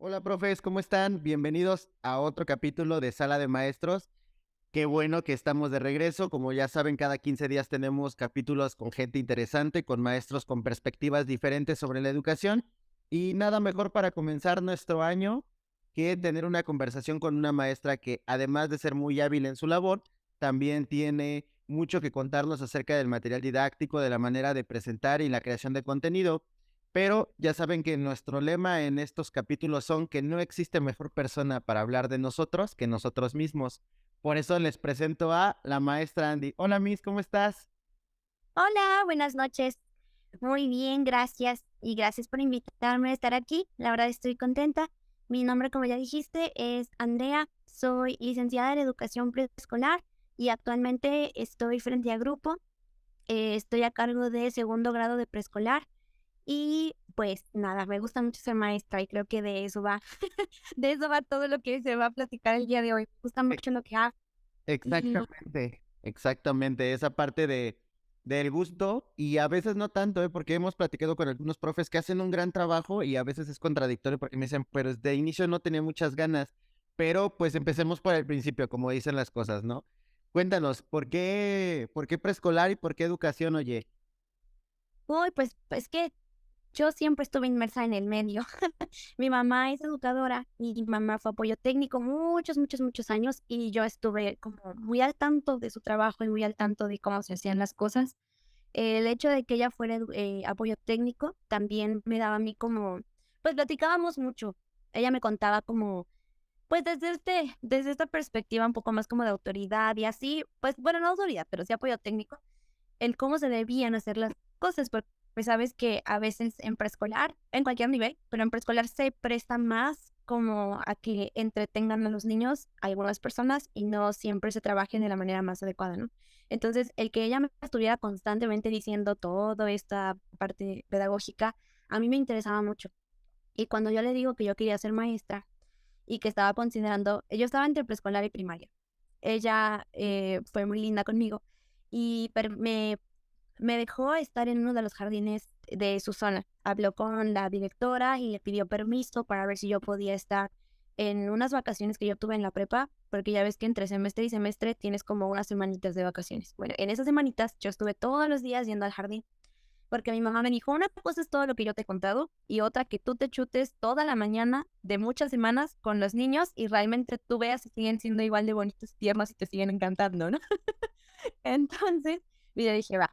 Hola, profes, ¿cómo están? Bienvenidos a otro capítulo de Sala de Maestros. Qué bueno que estamos de regreso. Como ya saben, cada 15 días tenemos capítulos con gente interesante, con maestros con perspectivas diferentes sobre la educación. Y nada mejor para comenzar nuestro año que tener una conversación con una maestra que, además de ser muy hábil en su labor, también tiene mucho que contarnos acerca del material didáctico, de la manera de presentar y la creación de contenido. Pero ya saben que nuestro lema en estos capítulos son que no existe mejor persona para hablar de nosotros que nosotros mismos. Por eso les presento a la maestra Andy. Hola, Miss, ¿cómo estás? Hola, buenas noches. Muy bien, gracias. Y gracias por invitarme a estar aquí. La verdad estoy contenta. Mi nombre, como ya dijiste, es Andrea. Soy licenciada en educación preescolar y actualmente estoy frente a grupo. Estoy a cargo de segundo grado de preescolar y pues nada, me gusta mucho ser maestra y creo que de eso va, de eso va todo lo que se va a platicar el día de hoy. Me gusta E- mucho lo que hago. Exactamente, exactamente, esa parte del gusto y a veces no tanto, porque hemos platicado con algunos profes que hacen un gran trabajo y a veces es contradictorio porque me dicen, pero de inicio no tenía muchas ganas, pero pues empecemos por el principio, como dicen las cosas, ¿no? Cuéntanos, ¿por qué preescolar y por qué educación, oye? Uy, pues es que yo siempre estuve inmersa en el medio. Mi mamá es educadora y mi mamá fue apoyo técnico muchos, muchos, muchos años y yo estuve como muy al tanto de su trabajo y muy al tanto de cómo se hacían las cosas. El hecho de que ella fuera apoyo técnico también me daba a mí como, pues platicábamos mucho. Ella me contaba como, pues desde esta perspectiva un poco más como de autoridad y así, pues bueno, no autoridad, pero sí apoyo técnico el cómo se debían hacer las cosas, porque pues sabes que a veces en preescolar, en cualquier nivel, pero en preescolar se presta más como a que entretengan a los niños algunas personas y no siempre se trabajen de la manera más adecuada, ¿no? Entonces, el que ella me estuviera constantemente diciendo toda esta parte pedagógica, a mí me interesaba mucho. Y cuando yo le digo que yo quería ser maestra y que estaba considerando, yo estaba entre preescolar y primaria. Ella fue muy linda conmigo y me dejó estar en uno de los jardines de su zona. Habló con la directora y le pidió permiso para ver si yo podía estar en unas vacaciones que yo tuve en la prepa, porque ya ves que entre semestre y semestre tienes como unas semanitas de vacaciones. Bueno, en esas semanitas yo estuve todos los días yendo al jardín, porque mi mamá me dijo, una cosa es todo lo que yo te he contado y otra que tú te chutes toda la mañana de muchas semanas con los niños y realmente tú veas si siguen siendo igual de bonitos y tiernos y te siguen encantando, ¿no? Entonces, y yo dije, va,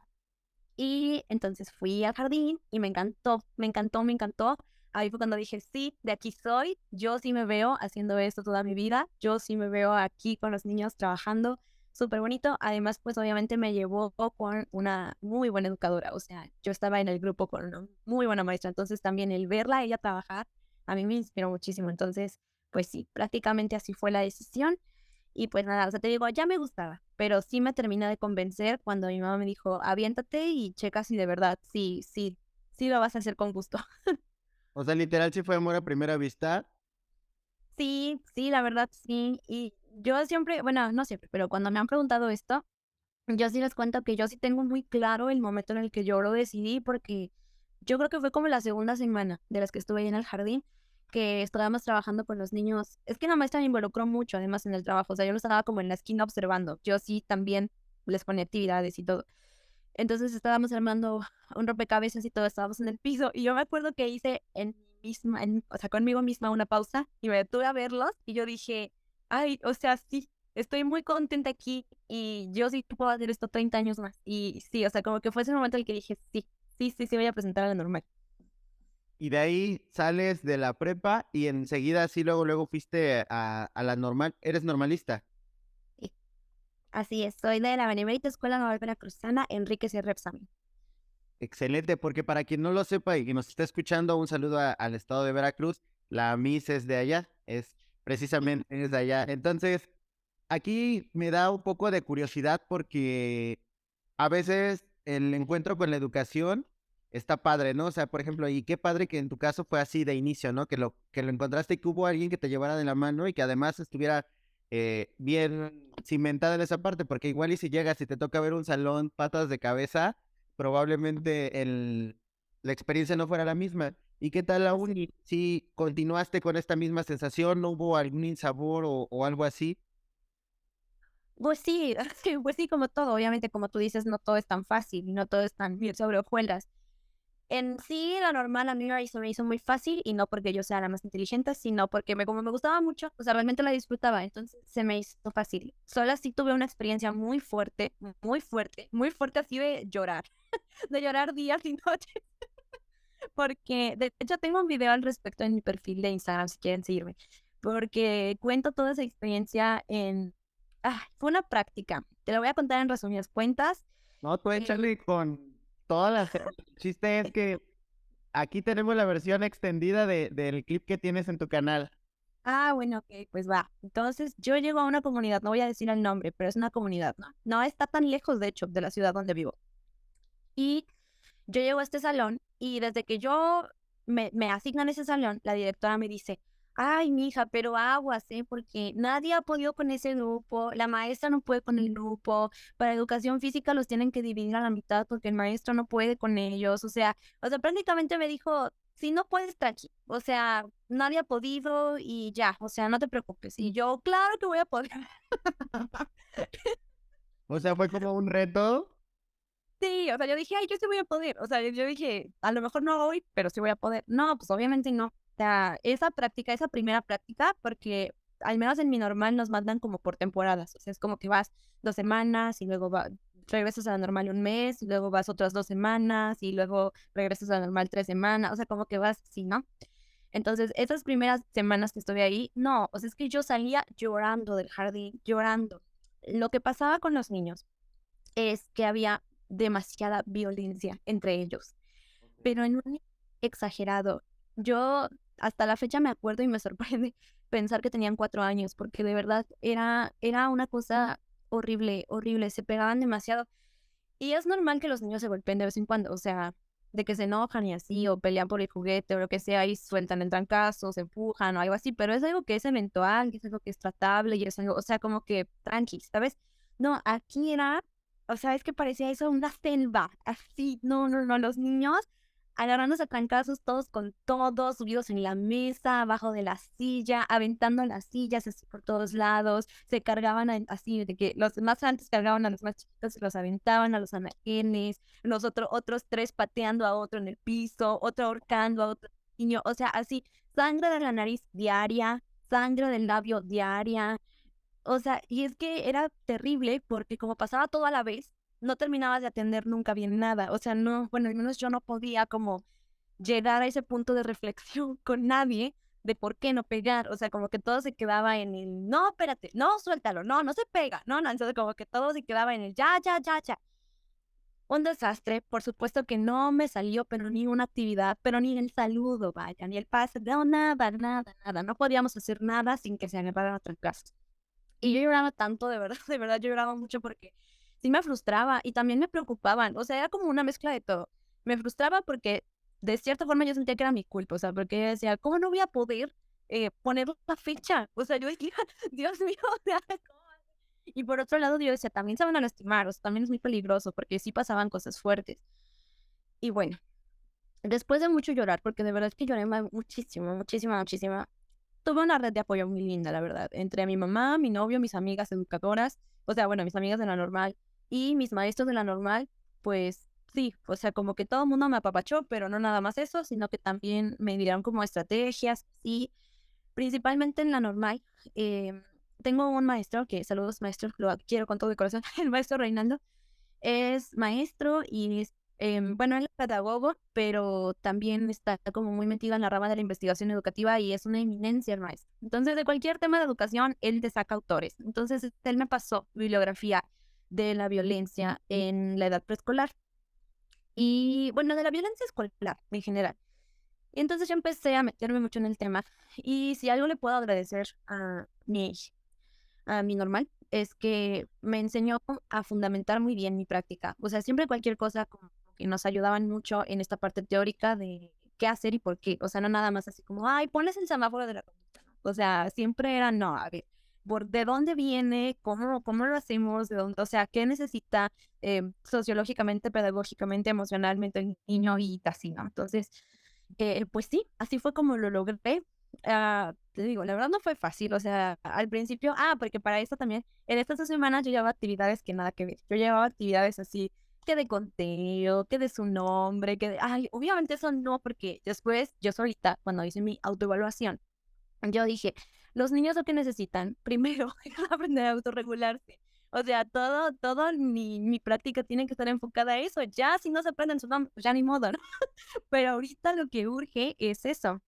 y entonces fui al jardín y me encantó, me encantó, me encantó. Ahí fue cuando dije, sí, de aquí soy, yo sí me veo haciendo esto toda mi vida, yo sí me veo aquí con los niños trabajando, súper bonito. Además, pues obviamente me llevó con una muy buena educadora, o sea, yo estaba en el grupo con una muy buena maestra, entonces también el verla a ella trabajar, a mí me inspiró muchísimo. Entonces, pues sí, prácticamente así fue la decisión. Y pues nada, o sea, te digo, ya me gustaba, pero sí me termina de convencer cuando mi mamá me dijo: "Aviéntate y checa si de verdad sí lo vas a hacer con gusto". O sea, literal, sí fue amor a primera vista. Sí, sí, la verdad sí. Y yo siempre, bueno, no siempre, pero cuando me han preguntado esto, yo sí les cuento que yo sí tengo muy claro el momento en el que yo lo decidí, porque yo creo que fue como la segunda semana de las que estuve ahí en el jardín, que estábamos trabajando con los niños. Es que la maestra me involucró mucho además en el trabajo, o sea, yo no estaba como en la esquina observando, yo sí también les ponía actividades y todo. Entonces estábamos armando un rompecabezas y todo, estábamos en el piso y yo me acuerdo que hice en mí misma, o sea, conmigo misma una pausa y me detuve a verlos y yo dije, ay, o sea, sí, estoy muy contenta aquí y yo sí puedo hacer esto 30 años más. Y sí, o sea, como que fue ese momento en el que dije, sí, sí, sí, sí voy a presentar a la normal. Y de ahí sales de la prepa y enseguida así luego fuiste a la normal. ¿Eres normalista? Sí, así es, soy de la Benemérita Escuela Naval Veracruzana Enrique Sierra Examen. Excelente, porque para quien no lo sepa y que nos está escuchando, un saludo al estado de Veracruz. La Miss es de allá, es precisamente es de allá. Entonces, aquí me da un poco de curiosidad porque a veces el encuentro con la educación está padre, ¿no? O sea, por ejemplo, y qué padre que en tu caso fue así de inicio, ¿no? Que lo encontraste y que hubo alguien que te llevara de la mano y que además estuviera bien cimentada en esa parte, porque igual y si llegas y te toca ver un salón patas de cabeza, probablemente la experiencia no fuera la misma. ¿Y qué tal aún si continuaste con esta misma sensación? ¿No hubo algún insabor o algo así? Pues sí, pues sí, como todo, obviamente, como tú dices, no todo es tan fácil y no todo es tan bien sobre hojuelas. En sí, la normal a mí me hizo muy fácil y no porque yo sea la más inteligente, sino porque como me gustaba mucho, o sea, realmente la disfrutaba, entonces se me hizo fácil. Solo sí tuve una experiencia muy fuerte así de llorar, de llorar días y noches, porque de hecho tengo un video al respecto en mi perfil de Instagram si quieren seguirme, porque cuento toda esa experiencia fue una práctica. Te lo voy a contar en resumidas cuentas. No, tú eh, échale con todas las... El chiste es que aquí tenemos la versión extendida del clip que tienes en tu canal. Bueno, ok, pues va. Entonces, yo llego a una comunidad, no voy a decir el nombre, pero es una comunidad, ¿no? No está tan lejos, de hecho, de la ciudad donde vivo. Y yo llego a este salón y desde que me asignan ese salón, la directora me dice, ay, mija, pero aguas, ¿eh? Porque nadie ha podido con ese grupo, la maestra no puede con el grupo, para educación física los tienen que dividir a la mitad porque el maestro no puede con ellos, o sea, prácticamente me dijo, si no puedes, tranqui, o sea, nadie ha podido y ya, o sea, no te preocupes. Y yo, claro que voy a poder. O sea, fue como un reto. Sí, o sea, yo dije, ay, yo sí voy a poder. O sea, yo dije, a lo mejor no hoy, pero sí voy a poder. No, pues obviamente no. O sea, esa primera práctica, porque al menos en mi normal nos mandan como por temporadas. O sea, es como que vas 2 semanas y luego regresas a la normal un mes, y luego vas otras 2 semanas y luego regresas a la normal 3 semanas. O sea, como que vas así, ¿no? Entonces, esas primeras semanas que estuve ahí, no, o sea, es que yo salía llorando del jardín, llorando. Lo que pasaba con los niños es que había demasiada violencia entre ellos, pero en un nivel exagerado. Yo hasta la fecha me acuerdo y me sorprende pensar que tenían 4 años, porque de verdad era una cosa horrible, horrible, se pegaban demasiado. Y es normal que los niños se golpeen de vez en cuando, o sea, de que se enojan y así, o pelean por el juguete o lo que sea, y sueltan el trancazo, se empujan o algo así, pero es algo que es eventual, que es algo que es tratable y es algo, o sea, como que tranqui, ¿sabes? No, aquí era, o sea, es que parecía eso una selva, así, no, no, no, los niños agarrándose a trancazos todos con todos, subidos en la mesa, abajo de la silla, aventando las sillas así por todos lados, se cargaban así, de que los más grandes cargaban a los más chiquitos, los aventaban a los anaqueles, los otros tres pateando a otro en el piso, otro ahorcando a otro niño, o sea, así, sangre de la nariz diaria, sangre del labio diaria, o sea, y es que era terrible porque como pasaba todo a la vez, no terminabas de atender nunca bien nada. O sea, no, bueno, al menos yo no podía como llegar a ese punto de reflexión con nadie de por qué no pegar. O sea, como que todo se quedaba en el, no, espérate, no, suéltalo, no, no se pega, no, no. Entonces como que todo se quedaba en el, ya, ya, ya, ya. Un desastre, por supuesto que no me salió, pero ni una actividad, pero ni el saludo, vaya, ni el pase, no, nada, nada, nada. No podíamos hacer nada sin que se agarraran a trancazos. Y yo lloraba tanto, de verdad, de verdad, yo lloraba mucho porque sí me frustraba y también me preocupaban. O sea, era como una mezcla de todo. Me frustraba porque de cierta forma yo sentía que era mi culpa, o sea, porque yo decía, ¿cómo no voy a poder poner la fecha? O sea, yo decía, Dios mío, o sea, ¿cómo? Y por otro lado, yo decía, también se van a lastimar, o sea, también es muy peligroso porque sí pasaban cosas fuertes. Y bueno, después de mucho llorar, porque de verdad es que lloré muchísimo, muchísimo, muchísimo, tuve una red de apoyo muy linda, la verdad, entre mi mamá, mi novio, mis amigas educadoras, o sea, bueno, mis amigas de la normal y mis maestros de la normal, pues sí, o sea, como que todo el mundo me apapachó, pero no nada más eso, sino que también me dieron como estrategias y principalmente en la normal. Tengo un maestro que, saludos maestro, lo quiero con todo mi corazón, el maestro Reinaldo, es maestro y bueno, él es pedagogo, pero también está como muy metido en la rama de la investigación educativa y es una eminencia el maestro. Entonces, de cualquier tema de educación, él te saca autores. Entonces, él me pasó bibliografía de la violencia en la edad preescolar y, bueno, de la violencia escolar en general. Y entonces yo empecé a meterme mucho en el tema y si algo le puedo agradecer a mi normal, es que me enseñó a fundamentar muy bien mi práctica. O sea, siempre cualquier cosa como que nos ayudaban mucho en esta parte teórica de qué hacer y por qué. O sea, no nada más así como, ay, pones el semáforo de la conducta, ¿no? O sea, siempre era, no, a ver, de dónde viene, cómo lo hacemos, de dónde, o sea, qué necesita sociológicamente, pedagógicamente, emocionalmente el niño y así, ¿no? Entonces, pues sí, así fue como lo logré. Te digo, la verdad no fue fácil, o sea, al principio, porque para esto también, en estas 2 semanas yo llevaba actividades que nada que ver, yo llevaba actividades así, que de conteo, que de su nombre, obviamente eso no, porque después yo solita, cuando hice mi autoevaluación, yo dije, los niños lo que necesitan, primero, es aprender a autorregularse. O sea, todo mi práctica tiene que estar enfocada a eso. Ya, si no se aprenden su nombre, pues ya ni modo, ¿no? Pero ahorita lo que urge es eso.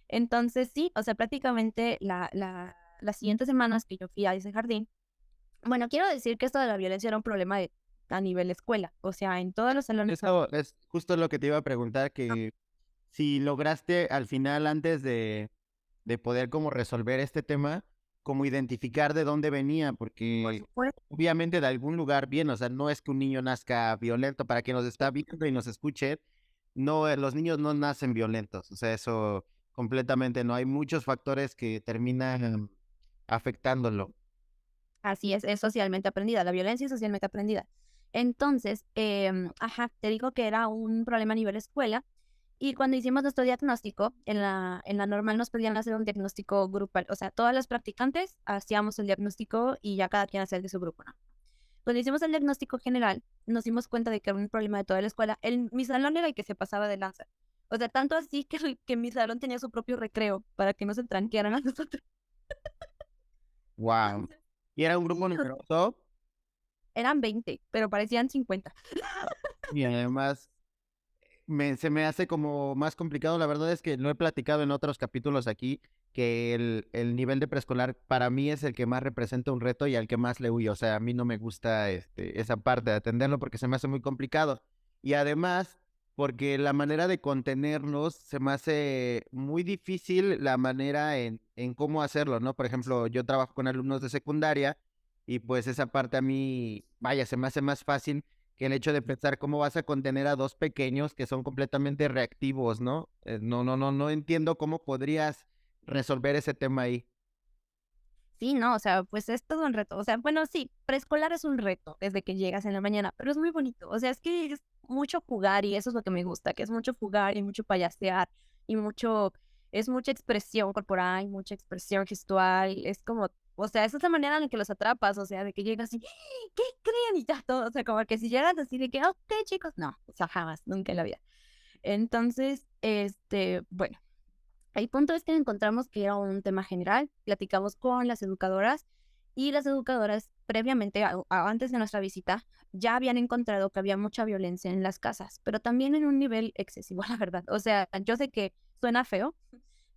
Entonces, sí, o sea, prácticamente las siguientes semanas que yo fui a ese jardín, bueno, quiero decir que esto de la violencia era un problema a nivel escuela. O sea, en todos los salones. Eso es justo lo que te iba a preguntar, que si lograste al final, antes de poder como resolver este tema, como identificar de dónde venía, Por porque supuesto. obviamente de algún lugar viene, o sea, no es que un niño nazca violento, para quien nos está viendo y nos escuche, no, los niños no nacen violentos, o sea, eso completamente no, hay muchos factores que terminan afectándolo. Así es socialmente aprendida, la violencia es socialmente aprendida. Entonces, te digo que era un problema a nivel escuela y cuando hicimos nuestro diagnóstico, en la normal nos pedían hacer un diagnóstico grupal, o sea, todas las practicantes hacíamos el diagnóstico y ya cada quien hacía el de su grupo, ¿no? Cuando hicimos el diagnóstico general, nos dimos cuenta de que era un problema de toda la escuela. Mi salón era el que se pasaba de lanza. O sea, tanto así que mi salón tenía su propio recreo para que no se tranquearan a nosotros. Wow. Y era un grupo numeroso Eran 20, pero parecían 50. y además se me hace como más complicado. La verdad es que lo he platicado en otros capítulos aquí, que el nivel de preescolar para mí es el que más representa un reto y al que más le huyo. O sea, a mí no me gusta esa parte de atenderlo porque se me hace muy complicado. Y además, porque la manera de contenerlos se me hace muy difícil la manera en cómo hacerlo, ¿no? Por ejemplo, yo trabajo con alumnos de secundaria y pues esa parte a mí, vaya, se me hace más fácil que el hecho de pensar cómo vas a contener a dos pequeños que son completamente reactivos, ¿no? No entiendo cómo podrías resolver ese tema ahí. Sí, no, o sea, pues es todo un reto. O sea, bueno, sí, preescolar es un reto desde que llegas en la mañana, pero es muy bonito. O sea, es que es mucho jugar y eso es lo que me gusta, que es mucho jugar y mucho payasear y es mucha expresión corporal, mucha expresión gestual. Es como, o sea, esa es la manera en la que los atrapas, o sea, de que llegas y, ¿qué creen? Y ya todo, o sea, como que si llegas así de que, ok, chicos, no, o sea, jamás, nunca en la vida. Entonces, bueno. El punto es que encontramos que era un tema general, platicamos con las educadoras y las educadoras previamente, antes de nuestra visita, ya habían encontrado que había mucha violencia en las casas, pero también en un nivel excesivo, la verdad. O sea, yo sé que suena feo,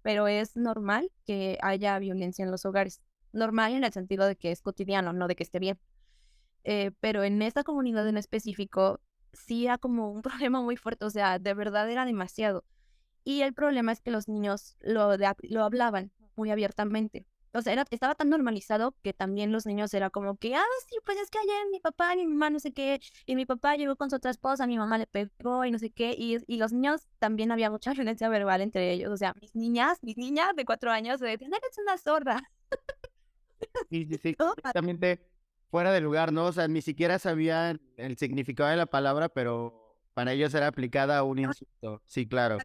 pero es normal que haya violencia en los hogares. Normal en el sentido de que es cotidiano, no de que esté bien. Pero en esta comunidad en específico, sí era como un problema muy fuerte, o sea, de verdad era demasiado. Y el problema es que los niños lo hablaban muy abiertamente. O sea, estaba tan normalizado que también los niños era como que, sí, pues es que ayer mi papá y mi mamá no sé qué, y mi papá llegó con su otra esposa, mi mamá le pegó y no sé qué, y los niños también había mucha violencia verbal entre ellos. O sea, mis niñas de 4 años se decían, eres una zorra. Sí, sí, sí, ¿No? completamente fuera de lugar, ¿no? O sea, ni siquiera sabían el significado de la palabra, pero para ellos era aplicada un insulto. Sí, claro.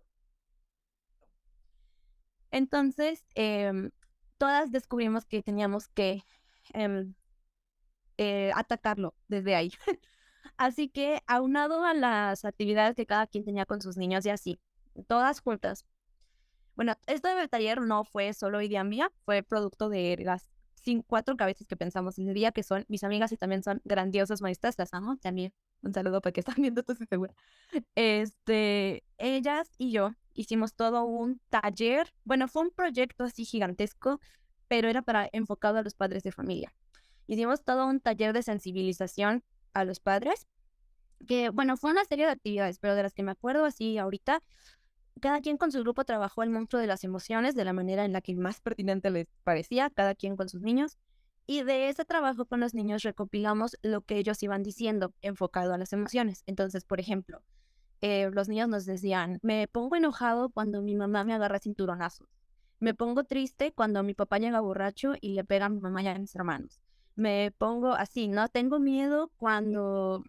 Entonces, todas descubrimos que teníamos que em, atacarlo desde ahí. Así que, aunado a las actividades que cada quien tenía con sus niños y así, todas juntas. Bueno, esto del taller no fue solo idea mía, fue producto de las 4 cabezas que pensamos ese día, que son mis amigas y también son grandiosas maestras, las amo también. Un saludo para que están viendo, estoy segura. Ellas y yo hicimos todo un taller, bueno, fue un proyecto así gigantesco, pero era enfocado a los padres de familia. Hicimos todo un taller de sensibilización a los padres, que bueno, fue una serie de actividades, pero de las que me acuerdo así ahorita, cada quien con su grupo trabajó el monstruo de las emociones de la manera en la que más pertinente les parecía, cada quien con sus niños. Y de ese trabajo con los niños recopilamos lo que ellos iban diciendo enfocado a las emociones. Entonces, por ejemplo, los niños nos decían, me pongo enojado cuando mi mamá me agarra cinturonazos. Me pongo triste cuando mi papá llega borracho y le pega a mi mamá y a mis hermanos. Me pongo así, ¿no? Tengo miedo cuando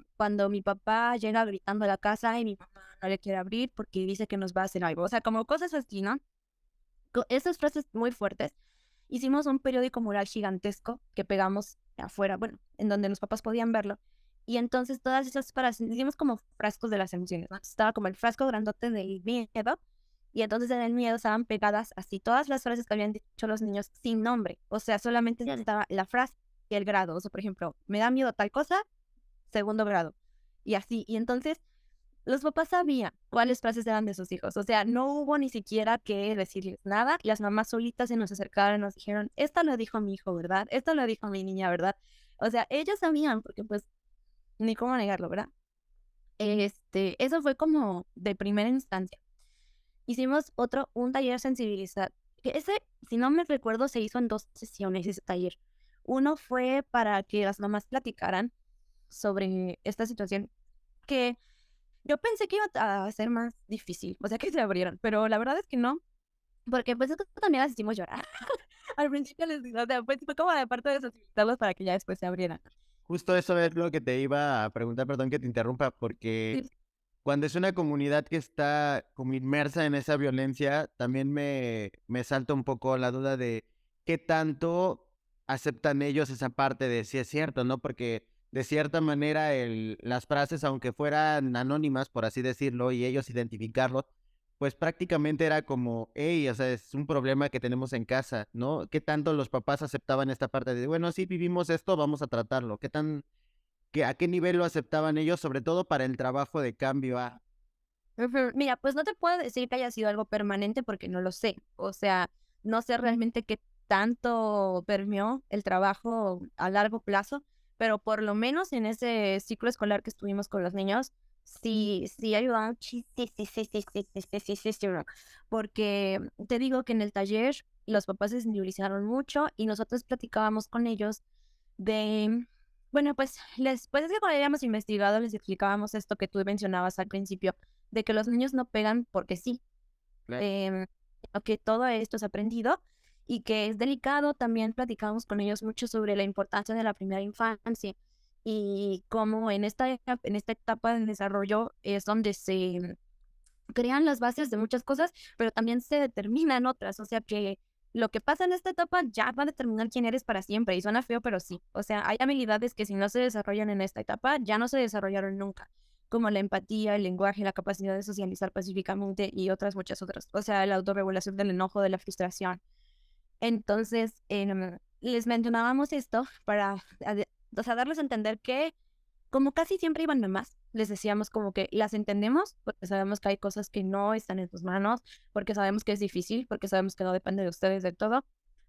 mi papá llega gritando a la casa y mi mamá no le quiere abrir porque dice que nos va a hacer algo. O sea, como cosas así, ¿no? Esas frases muy fuertes. Hicimos un periódico mural gigantesco que pegamos afuera, bueno, en donde los papás podían verlo. Y entonces todas esas frases, hicimos como frascos de las emociones, ¿no? Estaba como el frasco grandote del miedo, y entonces en el miedo estaban pegadas así todas las frases que habían dicho los niños sin nombre. O sea, solamente estaba la frase y el grado. O sea, por ejemplo, me da miedo tal cosa, segundo grado. Y así. Y entonces los papás sabían cuáles frases eran de sus hijos. O sea, no hubo ni siquiera que decirles nada. Las mamás solitas se nos acercaron y nos dijeron, esta lo dijo mi hijo, ¿verdad? Esta lo dijo mi niña, ¿verdad? O sea, ellos sabían, porque pues ni cómo negarlo, ¿verdad? Eso fue como de primera instancia. Hicimos un taller sensibilizar. Que ese, si no me recuerdo, se hizo en 2 sesiones ese taller. Uno fue para que las mamás platicaran sobre esta situación que yo pensé que iba a ser más difícil, o sea, que se abrieran, pero la verdad es que no, porque pues esto también las hicimos llorar. Al principio o sea, pues fue como de parte de sensibilizarlos para que ya después se abrieran. Justo eso es lo que te iba a preguntar, perdón que te interrumpa, porque Sí. cuando es una comunidad que está como inmersa en esa violencia, también me salta un poco la duda de qué tanto aceptan ellos esa parte de si es cierto, ¿no? Porque de cierta manera las frases, aunque fueran anónimas, por así decirlo, y ellos identificarlo, pues prácticamente era como, hey, o sea, es un problema que tenemos en casa, ¿no? ¿Qué tanto los papás aceptaban esta parte de, bueno, sí vivimos esto, vamos a tratarlo? ¿A qué nivel lo aceptaban ellos, sobre todo para el trabajo de cambio a... Ujú. Mira, pues no te puedo decir que haya sido algo permanente porque no lo sé. O sea, no sé realmente qué tanto permeó el trabajo a largo plazo, pero por lo menos en ese ciclo escolar que estuvimos con los niños, sí ayudaba muchísimo, porque te digo que en el taller los papás se sensibilizaron mucho y nosotros platicábamos con ellos de, bueno, pues pues es que cuando habíamos investigado les explicábamos esto que tú mencionabas al principio de que los niños no pegan porque sí, em, que todo esto es aprendido y que es delicado. También platicamos con ellos mucho sobre la importancia de la primera infancia y cómo en esta etapa de desarrollo es donde se crean las bases de muchas cosas, pero también se determinan otras. O sea que lo que pasa en esta etapa ya va a determinar quién eres para siempre. Y suena feo, pero sí. O sea, hay habilidades que si no se desarrollan en esta etapa, ya no se desarrollaron nunca, como la empatía, el lenguaje, la capacidad de socializar pacíficamente y otras muchas otras. O sea, la autorregulación del enojo, de la frustración. Entonces, les mencionábamos esto para, o sea, darles a entender que como casi siempre iban mamás, les decíamos como que las entendemos, porque sabemos que hay cosas que no están en tus manos, porque sabemos que es difícil, porque sabemos que no depende de ustedes de todo,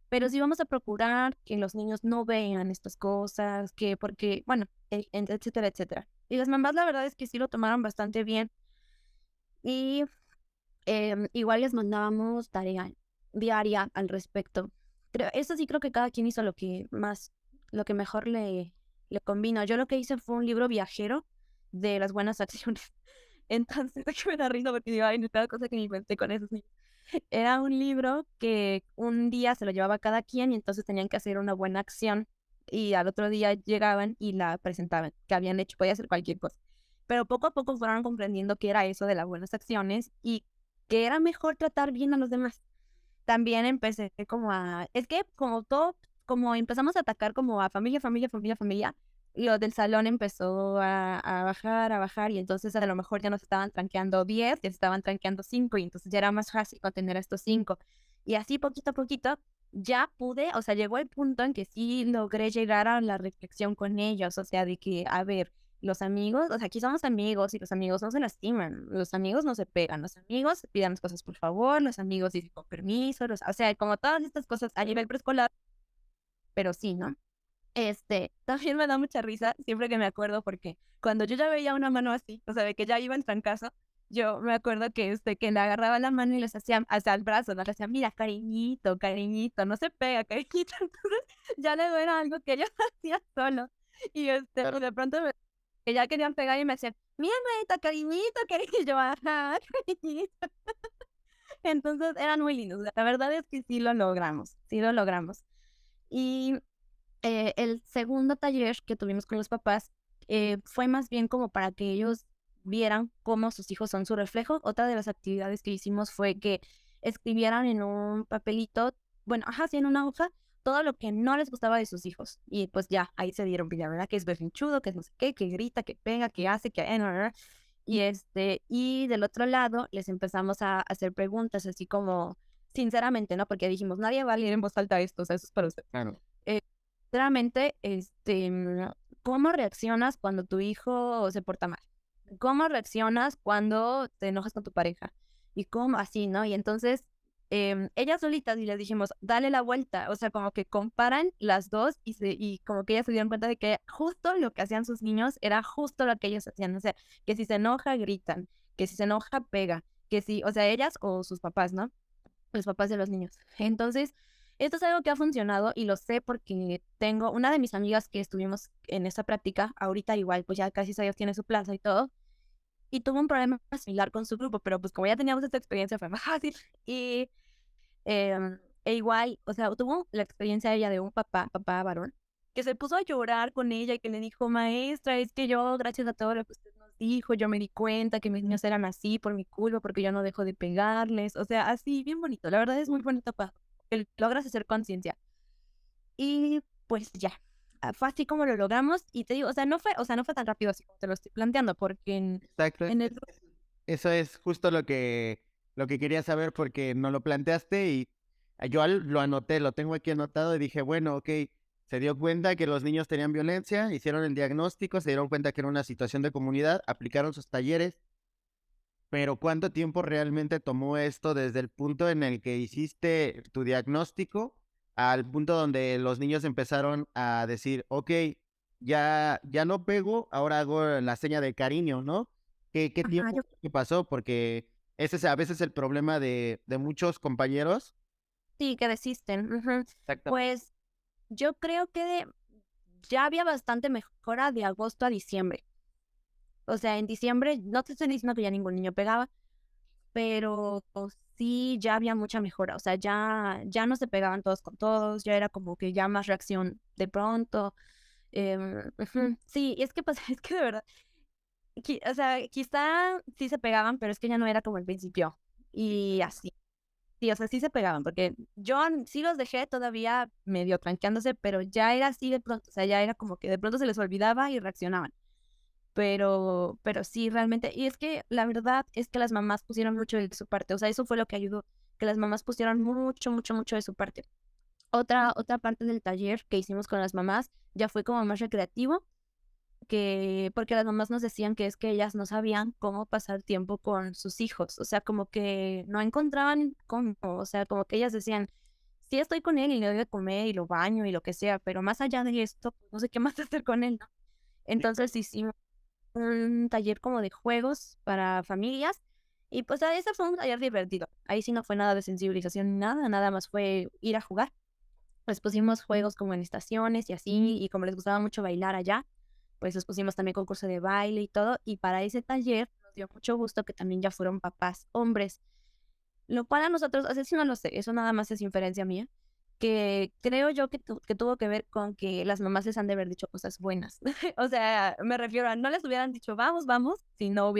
pero sí vamos a procurar que los niños no vean estas cosas, que porque, bueno, etcétera, etcétera. Y las mamás la verdad es que sí lo tomaron bastante bien y igual les mandábamos tarea diaria al respecto. Eso sí creo que cada quien hizo lo que mejor le combina. Yo lo que hice fue un libro viajero de las buenas acciones. Entonces, que me da risa porque digo, ay, no, cada cosa que me inventé con eso. Sí. Era un libro que un día se lo llevaba cada quien y entonces tenían que hacer una buena acción y al otro día llegaban y la presentaban, que habían hecho, podía hacer cualquier cosa. Pero poco a poco fueron comprendiendo qué era eso de las buenas acciones y que era mejor tratar bien a los demás. También empecé como es que como todo, como empezamos a atacar como a familia, familia, familia, familia, lo del salón empezó a bajar y entonces a lo mejor ya nos estaban tranqueando 10, ya se estaban tranqueando 5 y entonces ya era más fácil contener a estos 5. Y así poquito a poquito ya pude, o sea, llegó el punto en que sí logré llegar a la reflexión con ellos, o sea, de que, a ver, los amigos, o sea, aquí somos amigos y los amigos no se lastiman, los amigos no se pegan, los amigos pidan las cosas por favor, los amigos dicen con permiso, o sea, como todas estas cosas a nivel preescolar, pero sí, ¿no? También me da mucha risa siempre que me acuerdo porque cuando yo ya veía una mano así, o sea, de que ya iba en trancazo, yo me acuerdo que le agarraba la mano y les hacía hasta el brazo, ¿no? Le hacía, mira, cariñito, cariñito, no se pega, cariñito. Entonces ya le era algo que yo hacía solo. Y y de pronto que ya querían pegar y me hacían, mira, hermanita, cariñito, cariñito, y yo, ajá, cariñito. Entonces eran muy lindos. O sea, la verdad es que sí lo logramos, sí lo logramos. Y el segundo taller que tuvimos con los papás fue más bien como para que ellos vieran cómo sus hijos son su reflejo. Otra de las actividades que hicimos fue que escribieran en un papelito, bueno, ajá, sí, en una hoja, todo lo que no les gustaba de sus hijos. Y pues ya, ahí se dieron ya, ¿verdad? Que es berrinchudo, que es no sé qué, que grita, que pega, que hace, que... y del otro lado les empezamos a hacer preguntas así como, sinceramente, ¿no? Porque dijimos, nadie va a leer en voz alta esto, o sea, eso es para usted. Claro. Sinceramente, ¿cómo reaccionas cuando tu hijo se porta mal? ¿Cómo reaccionas cuando te enojas con tu pareja? Y cómo así, ¿no? Y entonces, ellas solitas y les dijimos, dale la vuelta, o sea, como que comparan las dos y como que ellas se dieron cuenta de que justo lo que hacían sus niños era justo lo que ellos hacían, o sea, que si se enoja, gritan, que si se enoja, pega, que si, o sea, ellas o sus papás, ¿no? Los papás de los niños. Entonces, esto es algo que ha funcionado y lo sé porque tengo una de mis amigas que estuvimos en esa práctica, ahorita igual, pues ya casi ellos tiene su plaza y todo, y tuvo un problema similar con su grupo, pero pues como ya teníamos esta experiencia fue más fácil. Y e igual, o sea, tuvo la experiencia ella de un papá varón, que se puso a llorar con ella y que le dijo, maestra, es que yo, gracias a todo lo que usted nos dijo, yo me di cuenta que mis niños eran así por mi culpa, porque yo no dejo de pegarles, o sea, así, bien bonito, la verdad es muy bonito para que logras hacer conciencia. Y pues ya, fue así como lo logramos y te digo, o sea, no fue tan rápido así como te lo estoy planteando, porque Exacto. en el... Eso es justo lo que quería saber porque no lo planteaste y lo anoté, lo tengo aquí anotado y dije, bueno, ok, se dio cuenta que los niños tenían violencia, hicieron el diagnóstico, se dieron cuenta que era una situación de comunidad, aplicaron sus talleres, pero ¿cuánto tiempo realmente tomó esto desde el punto en el que hiciste tu diagnóstico al punto donde los niños empezaron a decir, ok, ya no pego, ahora hago la seña de cariño, ¿no? ¿Qué Ajá, tiempo que pasó? Porque ese es a veces el problema de muchos compañeros. sí, que desisten. Ujú. Exactamente. Pues yo creo que ya había bastante mejora de agosto a diciembre. O sea, en diciembre, no te estoy diciendo que ya ningún niño pegaba, pero sí ya había mucha mejora. O sea, ya no se pegaban todos con todos, ya era como que ya más reacción de pronto. Ujú. Sí, y es que pues, es que de verdad, o sea, quizá sí se pegaban, pero es que ya no era como el principio. Y así. Sí, o sea, sí se pegaban, porque yo sí los dejé todavía medio tranqueándose, pero ya era así de pronto, o sea, ya era como que de pronto se les olvidaba y reaccionaban. Pero sí, realmente, y es que la verdad es que las mamás pusieron mucho de su parte, o sea, eso fue lo que ayudó, que las mamás pusieron mucho, mucho, mucho de su parte. Otra parte del taller que hicimos con las mamás ya fue como más recreativo, porque las mamás nos decían que es que ellas no sabían cómo pasar tiempo con sus hijos, o sea, como que no encontraban cómo, o sea, como que ellas decían, sí estoy con él y le doy de comer y lo baño y lo que sea, pero más allá de esto, pues, no sé qué más hacer con él, ¿no? Entonces hicimos un taller como de juegos para familias y pues ese fue un taller divertido, ahí sí no fue nada de sensibilización ni nada, nada más fue ir a jugar. Les pusimos juegos como en estaciones y así, y como les gustaba mucho bailar allá, pues les pusimos también concurso de baile y todo, y para ese taller nos dio mucho gusto que también ya fueron papás hombres, lo cual a nosotros, o sea, sí no lo sé, eso nada más es inferencia mía, que creo yo que tuvo que ver con que las mamás les han de haber dicho cosas buenas. O sea, me refiero a no les hubieran dicho vamos, vamos, si no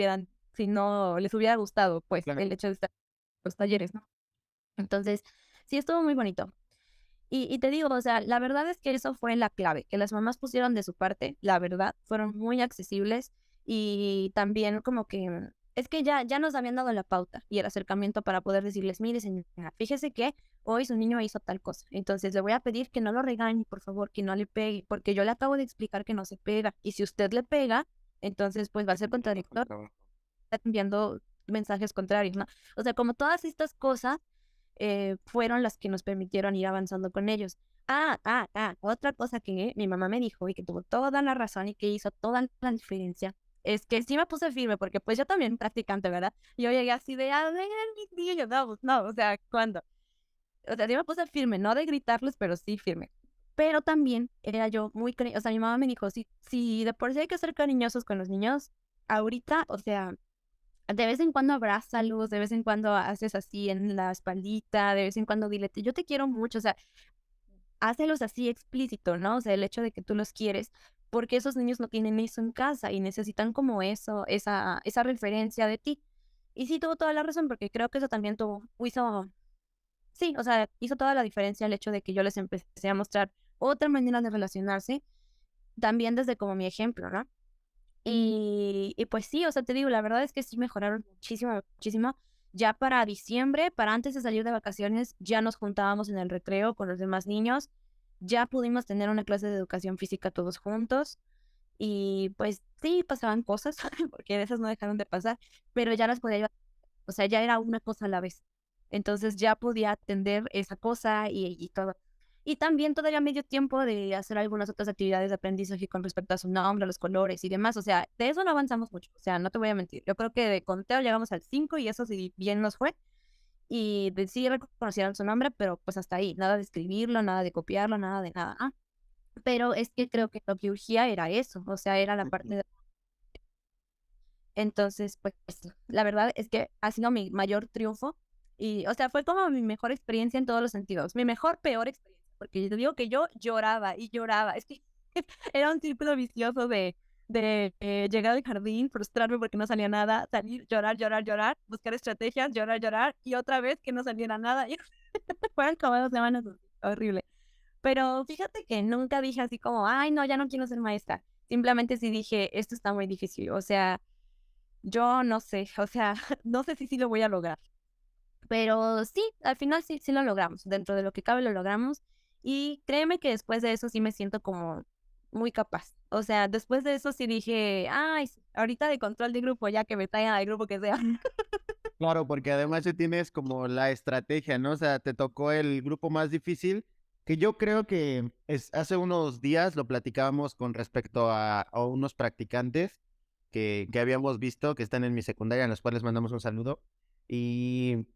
les hubiera gustado, pues, Claro. el hecho de estar en los talleres, ¿no? Entonces, sí estuvo muy bonito. Y te digo, o sea, la verdad es que eso fue la clave, que las mamás pusieron de su parte, la verdad, fueron muy accesibles y también como que es que ya nos habían dado la pauta y el acercamiento para poder decirles, mire señora, fíjese que hoy su niño hizo tal cosa, entonces le voy a pedir que no lo regañe, por favor, que no le pegue, porque yo le acabo de explicar que no se pega y si usted le pega, entonces pues va a ser contradictorio, está enviando mensajes contrarios, ¿no? O sea, como todas estas cosas fueron las que nos permitieron ir avanzando con ellos. Otra cosa que mi mamá me dijo y que tuvo toda la razón y que hizo toda la diferencia es que sí me puse firme, porque pues yo también practicante, ¿verdad? Yo llegué así de, a ver, mis niños, no, pues, no, o sea, ¿cuándo? O sea, sí me puse firme, no de gritarles, pero sí firme. Pero también era yo muy, o sea, mi mamá me dijo, si de por sí hay que ser cariñosos con los niños, ahorita, o sea, De vez en cuando abrázalos, de vez en cuando haces así en la espaldita, de vez en cuando dile: "Yo te quiero mucho", o sea, hácelos así explícito, ¿no? O sea, el hecho de que tú los quieres, porque esos niños no tienen eso en casa y necesitan como eso, esa referencia de ti. Y sí, tuvo toda la razón, porque creo que eso también hizo, sí, o sea, hizo toda la diferencia el hecho de que yo les empecé a mostrar otra manera de relacionarse, también desde como mi ejemplo, ¿no? Y pues sí, o sea, te digo, la verdad es que sí mejoraron muchísimo, muchísimo. Ya para diciembre, para antes de salir de vacaciones, ya nos juntábamos en el recreo con los demás niños, ya pudimos tener una clase de educación física todos juntos y pues sí, pasaban cosas, porque esas no dejaron de pasar, pero ya las podía llevar, o sea, ya era una cosa a la vez. Entonces ya podía atender esa cosa y todo. Y también todavía me dio tiempo de hacer algunas otras actividades de aprendizaje con respecto a su nombre, a los colores y demás. O sea, de eso no avanzamos mucho. O sea, no te voy a mentir. Yo creo que de conteo llegamos al 5 y eso sí bien nos fue. Y de sí reconocieron su nombre, pero pues hasta ahí. Nada de escribirlo, nada de copiarlo, nada de nada. Pero es que creo que lo que urgía era eso. O sea, era la parte Ujú. de... Entonces, pues la verdad es que ha sido mi mayor triunfo y, o sea, fue como mi mejor experiencia en todos los sentidos, mi mejor, peor experiencia, porque yo te digo que yo lloraba y lloraba, es que era un círculo vicioso de llegar al jardín, frustrarme porque no salía nada, salir, llorar, llorar, llorar, buscar estrategias, llorar, llorar y otra vez que no saliera nada y fueron como 2 semanas horrible. Pero fíjate que nunca dije así como, ay, no, ya no quiero ser maestra. Simplemente sí dije, esto está muy difícil. O sea, yo no sé, o sea, no sé si sí lo voy a lograr, pero sí, al final sí lo logramos, dentro de lo que cabe lo logramos, y créeme que después de eso sí me siento como muy capaz. O sea, después de eso sí dije: "Ay, sí, ahorita de control de grupo, ya que me traigan al grupo que sea". Claro, porque además ya tienes como la estrategia, ¿no? O sea, te tocó el grupo más difícil, que yo creo que hace unos días lo platicábamos con respecto a unos practicantes que habíamos visto que están en mi secundaria, a los cuales mandamos un saludo. Y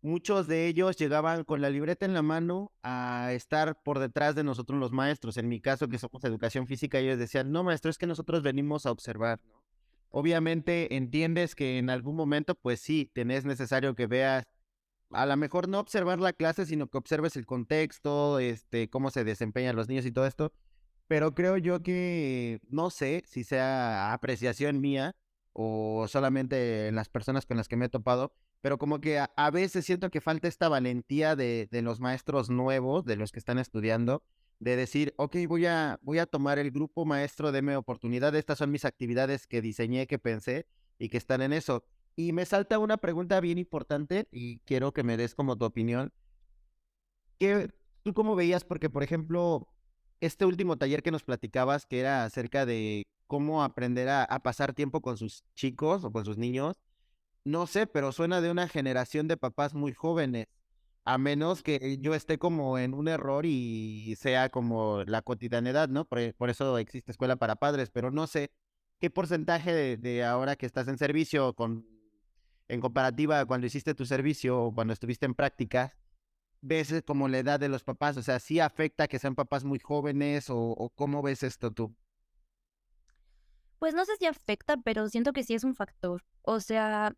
muchos de ellos llegaban con la libreta en la mano a estar por detrás de nosotros los maestros. En mi caso, que somos educación física, ellos decían: no, maestro, es que nosotros venimos a observar, ¿no? Obviamente entiendes que en algún momento, pues sí, tenés necesario que veas, a lo mejor no observar la clase, sino que observes el contexto, cómo se desempeñan los niños y todo esto. Pero creo yo que, no sé si sea apreciación mía o solamente en las personas con las que me he topado, pero como que a veces siento que falta esta valentía de los maestros nuevos, de los que están estudiando, de decir: ok, voy a tomar el grupo maestro, deme oportunidad, estas son mis actividades que diseñé, que pensé y que están en eso. Y me salta una pregunta bien importante y quiero que me des como tu opinión. ¿Qué, tú cómo veías? Porque, por ejemplo, este último taller que nos platicabas, que era acerca de cómo aprender a pasar tiempo con sus chicos o con sus niños, no sé, pero suena de una generación de papás muy jóvenes, a menos que yo esté como en un error y sea como la cotidianidad, ¿no? Por eso existe escuela para padres, pero no sé qué porcentaje de ahora que estás en servicio en comparativa a cuando hiciste tu servicio o cuando estuviste en práctica, ves como la edad de los papás, o sea, ¿sí afecta que sean papás muy jóvenes o cómo ves esto tú? Pues no sé si afecta, pero siento que sí es un factor. O sea,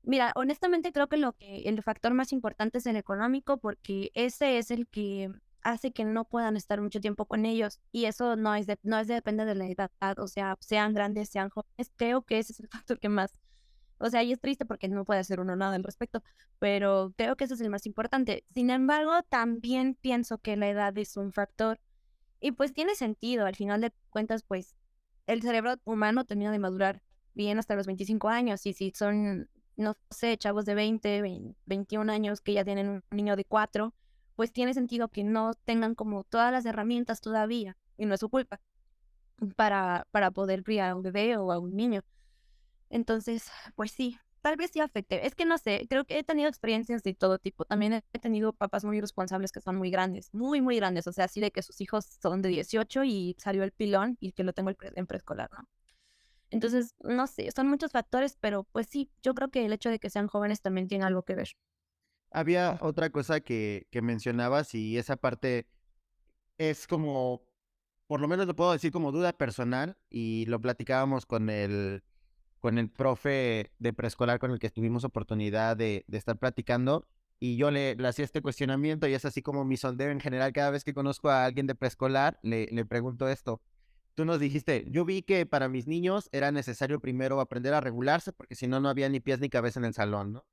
mira, honestamente creo que el factor más importante es el económico, porque ese es el que hace que no puedan estar mucho tiempo con ellos y eso depende de la edad, o sea, sean grandes, sean jóvenes, creo que ese es el factor que más, o sea, y es triste porque no puede hacer uno nada al respecto, pero creo que ese es el más importante. Sin embargo, también pienso que la edad es un factor y pues tiene sentido, al final de cuentas, pues el cerebro humano termina de madurar bien hasta los 25 años y si son, no sé, chavos de 21 años que ya tienen un niño de 4, pues tiene sentido que no tengan como todas las herramientas todavía y no es su culpa para poder criar a un bebé o a un niño. Entonces, pues sí, tal vez sí afecte. Es que no sé, creo que he tenido experiencias de todo tipo. También he tenido papás muy responsables que son muy grandes, muy, muy grandes. O sea, así de que sus hijos son de 18 y salió el pilón y que lo tengo en preescolar, ¿no? Entonces, no sé, son muchos factores, pero pues sí, yo creo que el hecho de que sean jóvenes también tiene algo que ver. Había otra cosa que mencionabas y esa parte es como, por lo menos lo puedo decir como duda personal y lo platicábamos con con el profe de preescolar con el que tuvimos oportunidad de estar platicando, y yo le hacía este cuestionamiento, y es así como mi sondeo en general. Cada vez que conozco a alguien de preescolar, le pregunto esto. Tú nos dijiste, yo vi que para mis niños era necesario primero aprender a regularse, porque si no, no había ni pies ni cabeza en el salón, ¿no?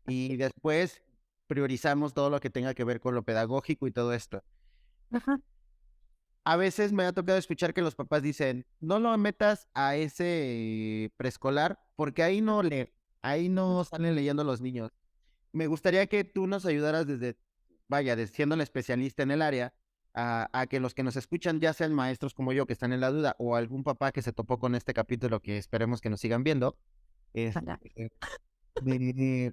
Y después priorizamos todo lo que tenga que ver con lo pedagógico y todo esto. Ajá. A veces me ha tocado escuchar que los papás dicen, no lo metas a ese preescolar porque ahí no salen leyendo los niños. Me gustaría que tú nos ayudaras desde, vaya, siendo el especialista en el área, a que los que nos escuchan, ya sean maestros como yo que están en la duda, o algún papá que se topó con este capítulo que esperemos que nos sigan viendo, Ojalá. este, de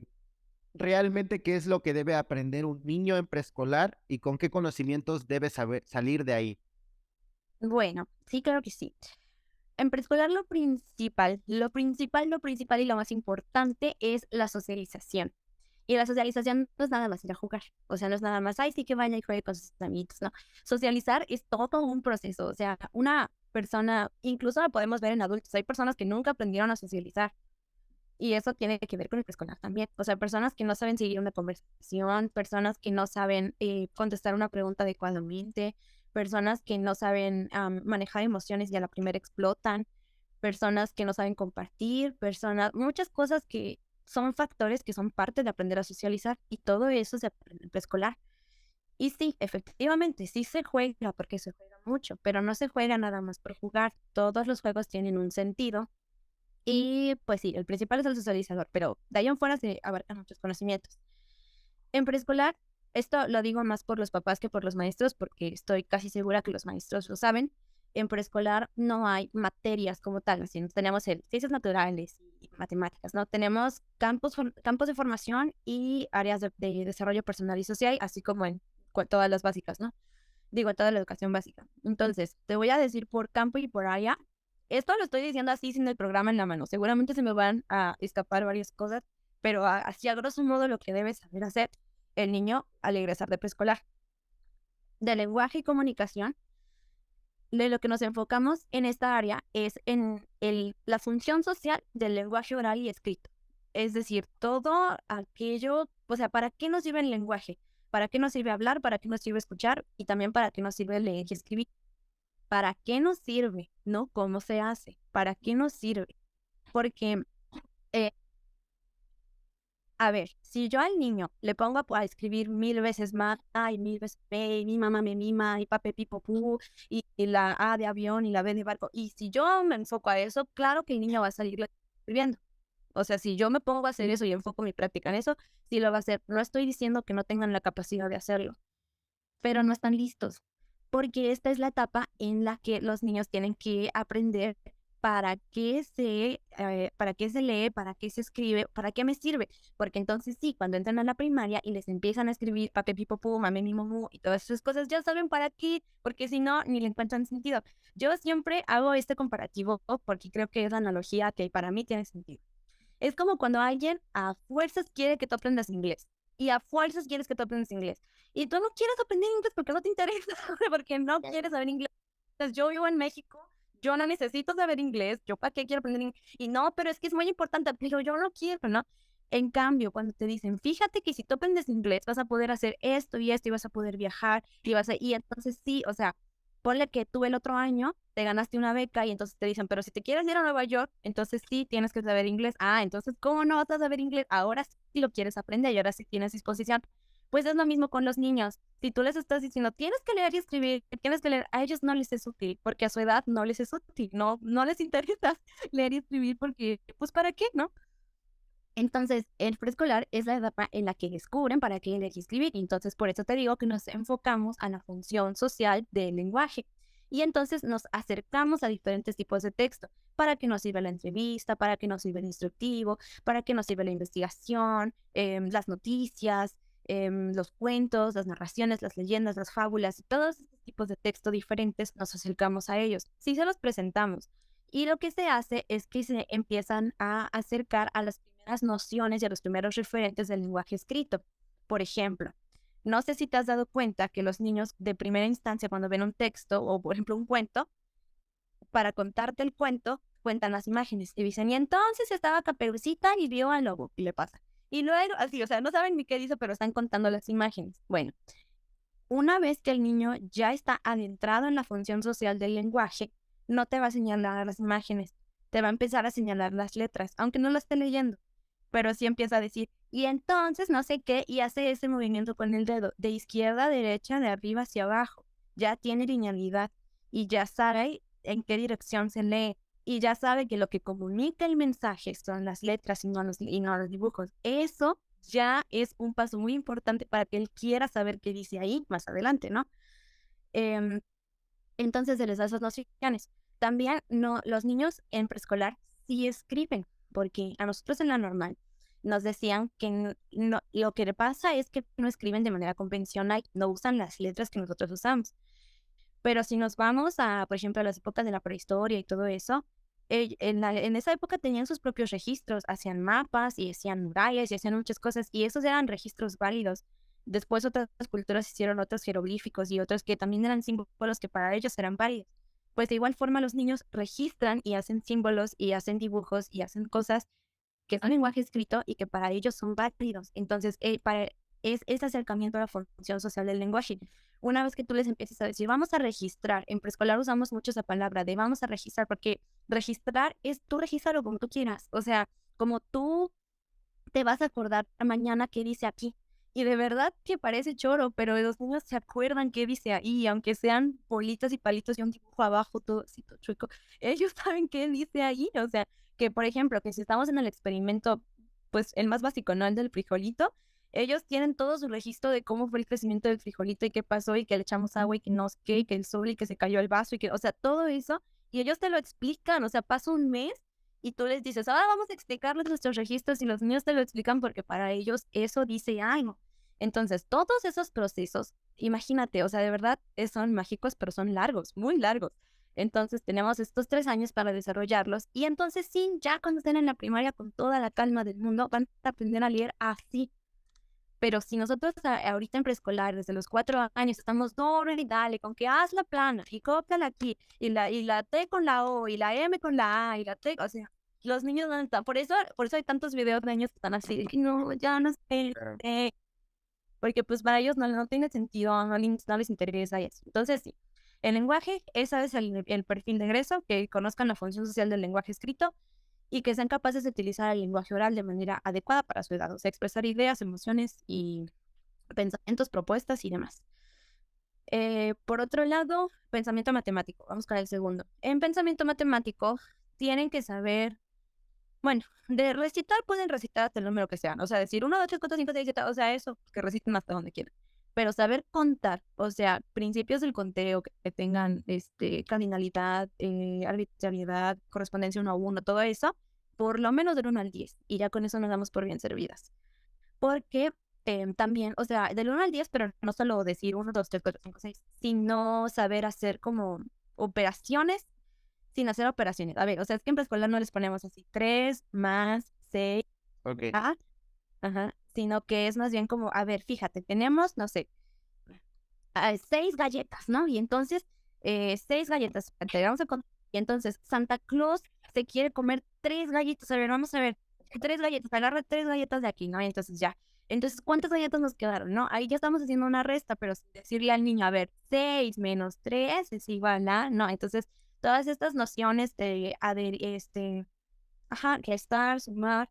realmente qué es lo que debe aprender un niño en preescolar y con qué conocimientos debe saber salir de ahí. Bueno, sí, claro que sí. En preescolar lo principal y lo más importante es la socialización. Y la socialización no es nada más ir a jugar. O sea, no es nada más, ay, sí que vaya y juegue con sus amiguitos, no. Socializar es todo un proceso. O sea, una persona, incluso lo podemos ver en adultos, hay personas que nunca aprendieron a socializar. Y eso tiene que ver con el preescolar también. O sea, personas que no saben seguir una conversación, personas que no saben contestar una pregunta adecuadamente, personas que no saben manejar emociones y a la primera explotan, personas que no saben compartir, muchas cosas que son factores que son parte de aprender a socializar y todo eso se aprende en preescolar. Y sí, efectivamente, sí se juega porque se juega mucho, pero no se juega nada más por jugar. Todos los juegos tienen un sentido y pues sí, el principal es el socializador, pero de ahí en fuera se abarcan muchos conocimientos. En preescolar, esto lo digo más por los papás que por los maestros, porque estoy casi segura que los maestros lo saben. En preescolar no hay materias como tal, así no tenemos ciencias naturales y matemáticas, ¿no? Tenemos campos de formación y áreas de desarrollo personal y social, así como en todas las básicas, ¿no? Digo, toda la educación básica. Entonces, te voy a decir por campo y por área. Esto lo estoy diciendo así sin el programa en la mano. Seguramente se me van a escapar varias cosas, pero así a grosso modo lo que debe saber hacer el niño al egresar de preescolar. De lenguaje y comunicación, de lo que nos enfocamos en esta área es en la función social del lenguaje oral y escrito. Es decir, todo aquello, o sea, ¿para qué nos sirve el lenguaje? ¿Para qué nos sirve hablar? ¿Para qué nos sirve escuchar? Y también para qué nos sirve leer y escribir. ¿Para qué nos sirve? ¿No? ¿Cómo se hace? ¿Para qué nos sirve? Porque eh, a ver, si yo al niño le pongo a escribir 1000 veces más, ay, 1000 veces, mi mamá me mima, y pape pipo pu, y la A de avión y la B de barco, y si yo me enfoco a eso, claro que el niño va a salir escribiendo. O sea, si yo me pongo a hacer eso y enfoco mi práctica en eso, sí lo va a hacer. No estoy diciendo que no tengan la capacidad de hacerlo, pero no están listos, porque esta es la etapa en la que los niños tienen que aprender para qué se lee, para qué se escribe, para qué me sirve, porque entonces sí, cuando entran a la primaria y les empiezan a escribir pape pipo pu, mame mi momu y todas esas cosas, ya saben para qué, porque si no, ni le encuentran sentido. Yo siempre hago este comparativo porque creo que es la analogía que para mí tiene sentido. Es como cuando alguien a fuerzas quiere que tú aprendas inglés y a fuerzas quieres que tú aprendas inglés y tú no quieres aprender inglés porque no te interesa, porque no quieres saber inglés. Entonces, yo vivo en México, yo no necesito saber inglés, yo para qué quiero aprender inglés. Y no, pero es que es muy importante, pero yo no quiero, ¿no? En cambio, cuando te dicen, fíjate que si tú aprendes inglés vas a poder hacer esto y esto y vas a poder viajar y entonces sí, o sea, ponle que tú el otro año te ganaste una beca y entonces te dicen, pero si te quieres ir a Nueva York, entonces sí tienes que saber inglés. Ah, entonces, ¿cómo no vas a saber inglés? Ahora sí lo quieres aprender y ahora sí tienes disposición. Pues es lo mismo con los niños. Si tú les estás diciendo, tienes que leer y escribir, tienes que leer, a ellos no les es útil, porque a su edad no les es útil, no les interesa leer y escribir porque, pues, ¿para qué, no? Entonces, el preescolar es la etapa en la que descubren para qué leer y escribir. Y entonces, por eso te digo que nos enfocamos a la función social del lenguaje. Y entonces nos acercamos a diferentes tipos de texto. Para qué nos sirve la entrevista, para qué nos sirve el instructivo, para qué nos sirve la investigación, las noticias, los cuentos, las narraciones, las leyendas, las fábulas, y todos estos tipos de texto diferentes nos acercamos a ellos. Sí se los presentamos. Y lo que se hace es que se empiezan a acercar a las primeras nociones y a los primeros referentes del lenguaje escrito. Por ejemplo, no sé si te has dado cuenta que los niños de primera instancia cuando ven un texto o, por ejemplo, un cuento, para contarte el cuento, cuentan las imágenes y dicen, y entonces estaba Caperucita y vio al lobo y le pasa. Y luego, así, o sea, no saben ni qué dice, pero están contando las imágenes. Bueno, una vez que el niño ya está adentrado en la función social del lenguaje, no te va a señalar las imágenes, te va a empezar a señalar las letras, aunque no lo esté leyendo, pero sí empieza a decir, y entonces no sé qué, y hace ese movimiento con el dedo, de izquierda a derecha, de arriba hacia abajo, ya tiene linealidad, y ya sabe en qué dirección se lee, y ya sabe que lo que comunica el mensaje son las letras y no los dibujos. Eso ya es un paso muy importante para que él quiera saber qué dice ahí más adelante, ¿no? Em, entonces se les da esas nociones. También no, los niños en preescolar sí escriben, porque a nosotros en la normal nos decían que no, lo que le pasa es que no escriben de manera convencional, no usan las letras que nosotros usamos. Pero si nos vamos a, por ejemplo, a las épocas de la prehistoria y todo eso, en esa época tenían sus propios registros, hacían mapas y hacían murallas y hacían muchas cosas, y esos eran registros válidos. Después otras culturas hicieron otros jeroglíficos y otros que también eran símbolos que para ellos eran válidos. Pues de igual forma los niños registran y hacen símbolos y hacen dibujos y hacen cosas que son lenguaje escrito y que para ellos son válidos. Entonces, es ese acercamiento a la función social del lenguaje. Una vez que tú les empiezas a decir, vamos a registrar, en preescolar usamos mucho esa palabra de vamos a registrar, porque registrar es tú regístralo como tú quieras. O sea, como tú te vas a acordar mañana qué dice aquí. Y de verdad que parece choro, pero los niños se acuerdan qué dice ahí, aunque sean bolitas y palitos y un dibujo abajo, todo así, todo chueco. Ellos saben qué dice ahí. O sea, que por ejemplo, que si estamos en el experimento, pues el más básico, ¿no? El del frijolito, ellos tienen todo su registro de cómo fue el crecimiento del frijolito y qué pasó y que le echamos agua y que no sé qué, y que el sol y que se cayó el vaso y que, o sea, todo eso. Y ellos te lo explican, o sea, pasa un mes y tú les dices, ahora vamos a explicarles nuestros registros y los niños te lo explican porque para ellos eso dice algo. Entonces, todos esos procesos, imagínate, o sea, de verdad son mágicos, pero son largos, muy largos. Entonces, tenemos estos 3 años para desarrollarlos y entonces sí, ya cuando estén en la primaria con toda la calma del mundo, van a aprender a leer así. Pero si nosotros ahorita en preescolar, desde los 4 años, estamos y dale, con que haz la plana y cópiala aquí, y la T con la O, y la M con la A, y la T, o sea, los niños no están. Por eso hay tantos videos de niños que están así, de que no, ya no sé, Claro. porque pues para ellos no tiene sentido, no les interesa y eso. Entonces sí, el lenguaje, ese es el perfil de egreso, que conozcan la función social del lenguaje escrito y que sean capaces de utilizar el lenguaje oral de manera adecuada para su edad, o sea, expresar ideas, emociones y pensamientos, propuestas y demás. Por otro lado, pensamiento matemático. Vamos con el segundo. En pensamiento matemático tienen que saber, bueno, de recitar pueden recitar hasta el número que sean, o sea, decir 1, 2, 3, 4, 5, 6, 7, o sea, eso, que reciten hasta donde quieran. Pero saber contar, o sea, principios del conteo que tengan cardinalidad, arbitrariedad, correspondencia 1 a 1, todo eso, por lo menos del 1 al 10. Y ya con eso nos damos por bien servidas. Porque también, o sea, del 1 al 10, pero no solo decir 1, 2, 3, 4, 5, 6, sino saber hacer como operaciones sin hacer operaciones. A ver, o sea, es que en preescolar no les ponemos así 3 más 6, Ok. ajá, sino que es más bien como, a ver, fíjate, tenemos, no sé, 6 galletas, ¿no? Y entonces, 6 galletas, te vamos a contar. Y entonces, Santa Claus se quiere comer 3 galletas. A ver, vamos a ver, 3 galletas, agarra 3 galletas de aquí, ¿no? Y entonces ya. Entonces, ¿cuántas galletas nos quedaron, no? Ahí ya estamos haciendo una resta, pero sin decirle al niño, a ver, 6 menos 3 es igual a, no. Entonces, todas estas nociones de, restar, sumar,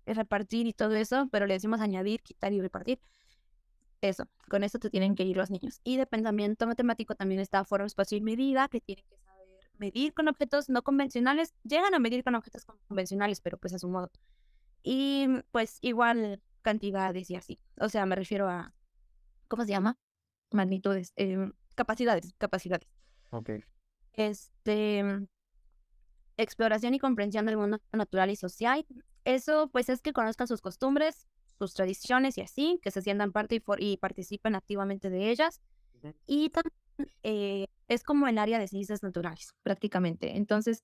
repartir y todo eso, pero le decimos añadir, quitar y repartir. Eso, con eso te tienen que ir los niños. Y de pensamiento matemático también está forma, espacio y medida, que tienen que saber medir con objetos no convencionales. Llegan a medir con objetos convencionales, pero pues a su modo. Y pues igual cantidades y así. O sea, me refiero a, ¿cómo se llama? Magnitudes, capacidades. Ok. Exploración y comprensión del mundo natural y social. Eso pues es que conozcan sus costumbres, sus tradiciones y así, que se sientan parte y participen activamente de ellas. Ujú. Y también es como el área de ciencias naturales, prácticamente. Entonces,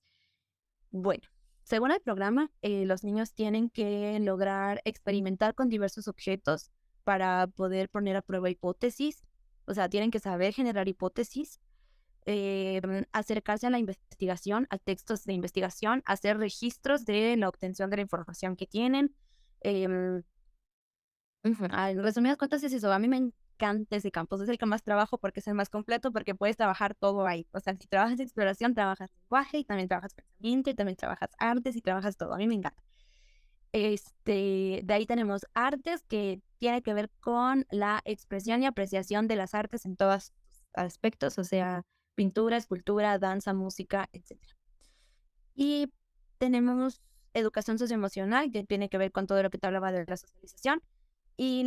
bueno, según el programa, los niños tienen que lograr experimentar con diversos objetos para poder poner a prueba hipótesis. O sea, tienen que saber generar hipótesis, acercarse a la investigación, a textos de investigación, hacer registros de la obtención de la información que tienen. em, en resumidas cuentas es eso, a mí me encanta ese campus, es el que más trabajo porque es el más completo, porque puedes trabajar todo ahí. O sea, si trabajas exploración, trabajas lenguaje y también trabajas pensamiento y también trabajas artes y trabajas todo. A mí me encanta. De ahí tenemos artes, que tiene que ver con la expresión y apreciación de las artes en todos sus aspectos, o sea, pintura, escultura, danza, música, etcétera. Y tenemos educación socioemocional, que tiene que ver con todo lo que te hablaba de la socialización y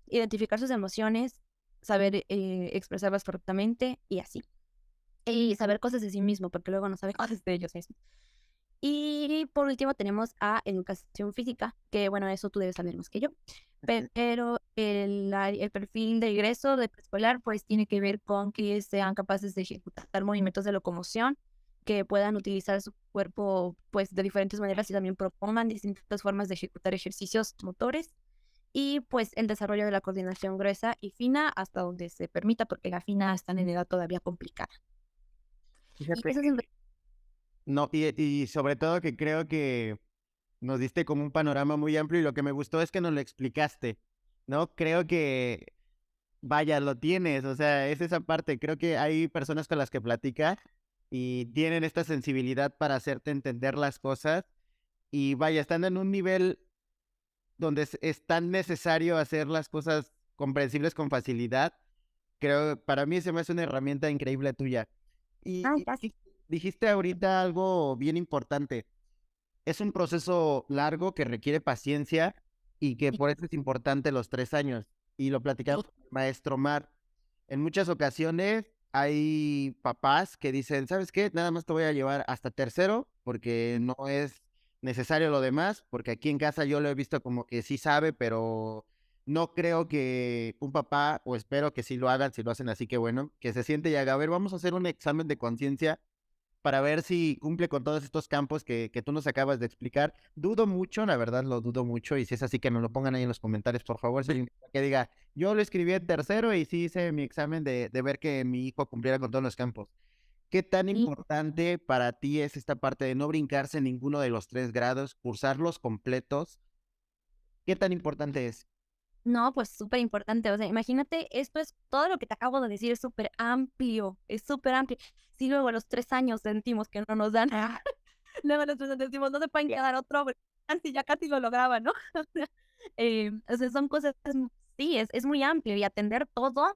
identificar sus emociones, saber expresarlas correctamente y así. Y saber cosas de sí mismo, porque luego no sabe cosas de ellos mismos. Y por último tenemos a educación física, que bueno, eso tú debes saber más que yo. Pero el perfil de egreso de preescolar pues tiene que ver con que sean capaces de ejecutar movimientos de locomoción, que puedan utilizar su cuerpo pues de diferentes maneras y también propongan distintas formas de ejecutar ejercicios motores. Y pues el desarrollo de la coordinación gruesa y fina hasta donde se permita, porque la fina está en edad todavía complicada. Y Fíjate. eso es en No, y sobre todo que creo que nos diste como un panorama muy amplio y lo que me gustó es que nos lo explicaste, ¿no? Creo que, vaya, lo tienes, o sea, es esa parte. Creo que hay personas con las que platicas y tienen esta sensibilidad para hacerte entender las cosas y vaya, están en un nivel donde es tan necesario hacer las cosas comprensibles con facilidad. Creo, para mí se me hace una herramienta increíble tuya. Y, Ay, y casi. dijiste ahorita algo bien importante. Es un proceso largo que requiere paciencia y que por eso es importante los 3 años. Y lo platicamos con el maestro Mar. En muchas ocasiones hay papás que dicen, ¿sabes qué? Nada más te voy a llevar hasta tercero porque no es necesario lo demás, porque aquí en casa yo lo he visto como que sí sabe, pero no creo que un papá, o espero que sí lo hagan, si lo hacen así que bueno, que se siente y haga, a ver, vamos a hacer un examen de conciencia para ver si cumple con todos estos campos que tú nos acabas de explicar. Dudo mucho, la verdad lo dudo mucho, y si es así que nos lo pongan ahí en los comentarios, por favor, que diga, yo lo escribí en tercero y sí hice mi examen de ver que mi hijo cumpliera con todos los campos. ¿Qué tan importante para ti es esta parte de no brincarse en ninguno de los 3 grados, cursarlos completos? ¿Qué tan importante es? No, pues súper importante. O sea, imagínate, esto es todo lo que te acabo de decir, es súper amplio, es súper amplio. Si luego a los 3 años sentimos que no nos dan, luego a los 3 años decimos, no se pueden quedar otro, porque casi, ya casi lo lograban, ¿no? O sea, son cosas, sí, es muy amplio y atender todo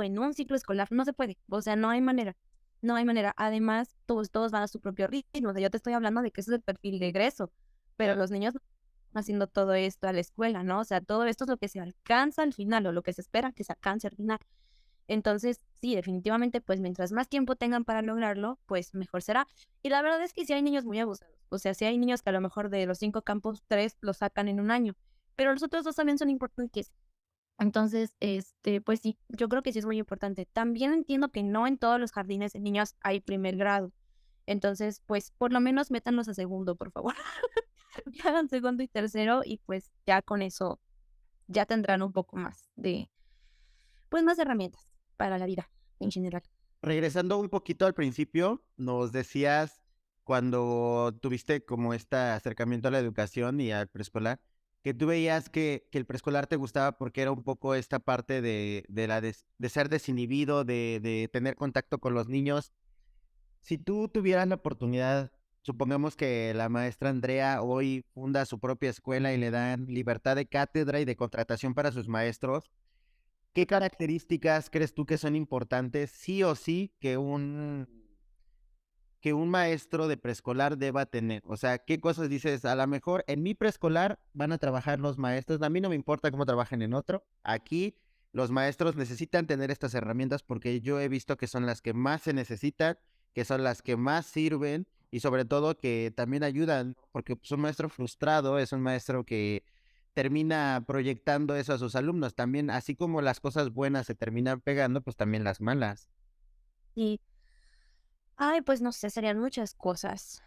en un ciclo escolar no se puede. O sea, no hay manera, no hay manera. Además, todos van a su propio ritmo. O sea, yo te estoy hablando de que ese es el perfil de egreso, pero los niños haciendo todo esto a la escuela, ¿no? O sea, todo esto es lo que se alcanza al final o lo que se espera que se alcance al final. Entonces, sí, definitivamente, pues mientras más tiempo tengan para lograrlo, pues mejor será. Y la verdad es que sí hay niños muy abusados. O sea, sí hay niños que a lo mejor de los 5 campos, 3 los sacan en un año, pero los otros dos también son importantes. Entonces, pues sí, yo creo que sí es muy importante. También entiendo que no en todos los jardines de niños hay primer grado. Entonces, pues por lo menos métanlos a segundo, por favor. Que hagan segundo y tercero y pues ya con eso ya tendrán un poco más pues más herramientas para la vida en general. Regresando un poquito al principio, nos decías cuando tuviste como este acercamiento a la educación y al preescolar, que tú veías que el preescolar te gustaba porque era un poco esta parte de ser desinhibido, de tener contacto con los niños. Si tú tuvieras la oportunidad, supongamos que la maestra Andrea hoy funda su propia escuela y le dan libertad de cátedra y de contratación para sus maestros, ¿qué características crees tú que son importantes sí o sí que un maestro de preescolar deba tener? O sea, ¿qué cosas dices? A lo mejor en mi preescolar van a trabajar los maestros, a mí no me importa cómo trabajen en otro. Aquí los maestros necesitan tener estas herramientas porque yo he visto que son las que más se necesitan, que son las que más sirven y sobre todo que también ayudan, porque pues, un maestro frustrado es un maestro que termina proyectando eso a sus alumnos. También, así como las cosas buenas se terminan pegando, pues también las malas. Y, ay, pues no sé, serían muchas cosas.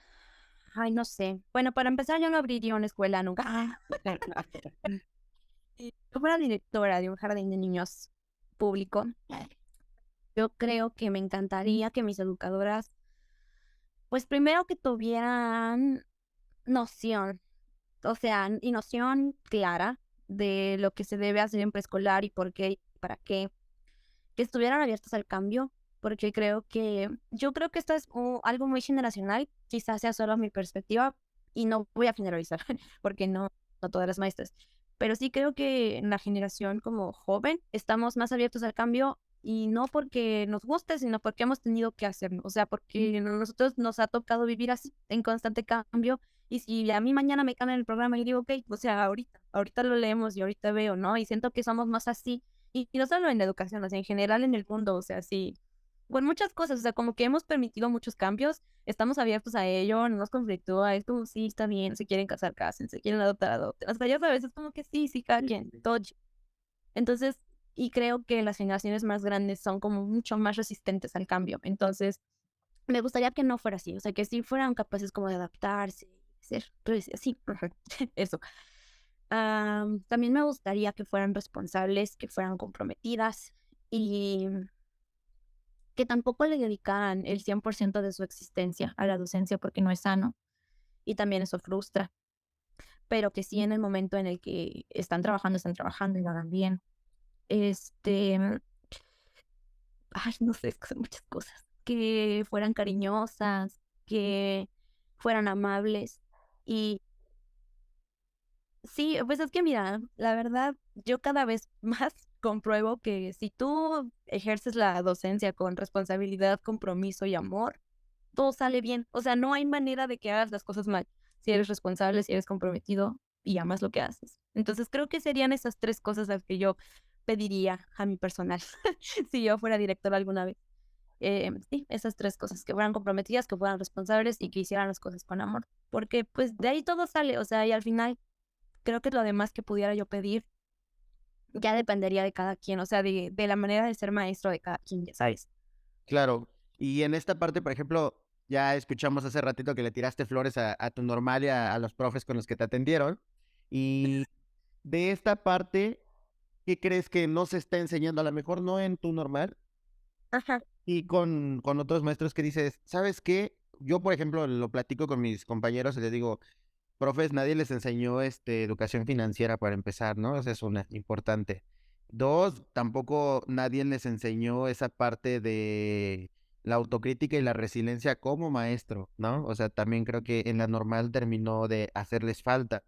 Ay, no sé. Bueno, para empezar, yo no abriría una escuela nunca. Si yo fuera directora de un jardín de niños público, yo creo que me encantaría que mis educadoras, pues primero que tuvieran noción, o sea, y noción clara de lo que se debe hacer en preescolar y por qué y para qué, que estuvieran abiertos al cambio, porque yo creo que esto es algo muy generacional, quizás sea solo mi perspectiva y no voy a generalizar, porque no todas las maestras, pero sí creo que en la generación como joven estamos más abiertos al cambio y no porque nos guste, sino porque hemos tenido que hacerlo, o sea, porque a nosotros nos ha tocado vivir así, en constante cambio, y si a mí mañana me cambian el programa y digo, ok, o sea, ahorita lo leemos y ahorita veo, ¿no? Y siento que somos más así y no solo en la educación, o sea, en general en el mundo, o sea, sí, con muchas cosas, o sea, como que hemos permitido muchos cambios, estamos abiertos a ello, no nos conflictúa, es como, sí, está bien, se quieren casar, casen, se quieren adoptar, adopten, o sea, ya sabes, es como que sí, cada quien, todo chido. Entonces, y creo que las generaciones más grandes son como mucho más resistentes al cambio, entonces, me gustaría que no fuera así, o sea, que sí fueran capaces como de adaptarse, ser, pues, sí, eso. También me gustaría que fueran responsables, que fueran comprometidas y que tampoco le dedicaran el 100% de su existencia a la docencia porque no es sano y también eso frustra, pero que sí en el momento en el que están trabajando y lo hagan bien. Este, ay, no sé, es que son muchas cosas. Que fueran cariñosas, que fueran amables y sí, pues es que mira, la verdad, yo cada vez más compruebo que si tú ejerces la docencia con responsabilidad, compromiso y amor, todo sale bien. O sea, no hay manera de que hagas las cosas mal. Si eres responsable, si eres comprometido y amas lo que haces. Entonces creo que serían esas tres cosas las que yo pediría a mi personal si yo fuera directora alguna vez. Sí, esas tres cosas, que fueran comprometidas, que fueran responsables y que hicieran las cosas con amor. Porque pues de ahí todo sale, o sea, y al final creo que lo demás que pudiera yo pedir ya dependería de cada quien, o sea, de la manera de ser maestro de cada quien, ya sabes. Claro. Y en esta parte, por ejemplo, ya escuchamos hace ratito que le tiraste flores a tu normal y a los profes con los que te atendieron. Y de esta parte, ¿qué crees que no se está enseñando? A lo mejor no en tu normal Ajá. y con otros maestros que dices, ¿sabes qué? Yo, por ejemplo, lo platico con mis compañeros y les digo, profes, nadie les enseñó educación financiera para empezar, ¿no? Esa es una importante. Dos, tampoco nadie les enseñó esa parte de la autocrítica y la resiliencia como maestro, ¿no? O sea, también creo que en la normal terminó de hacerles falta.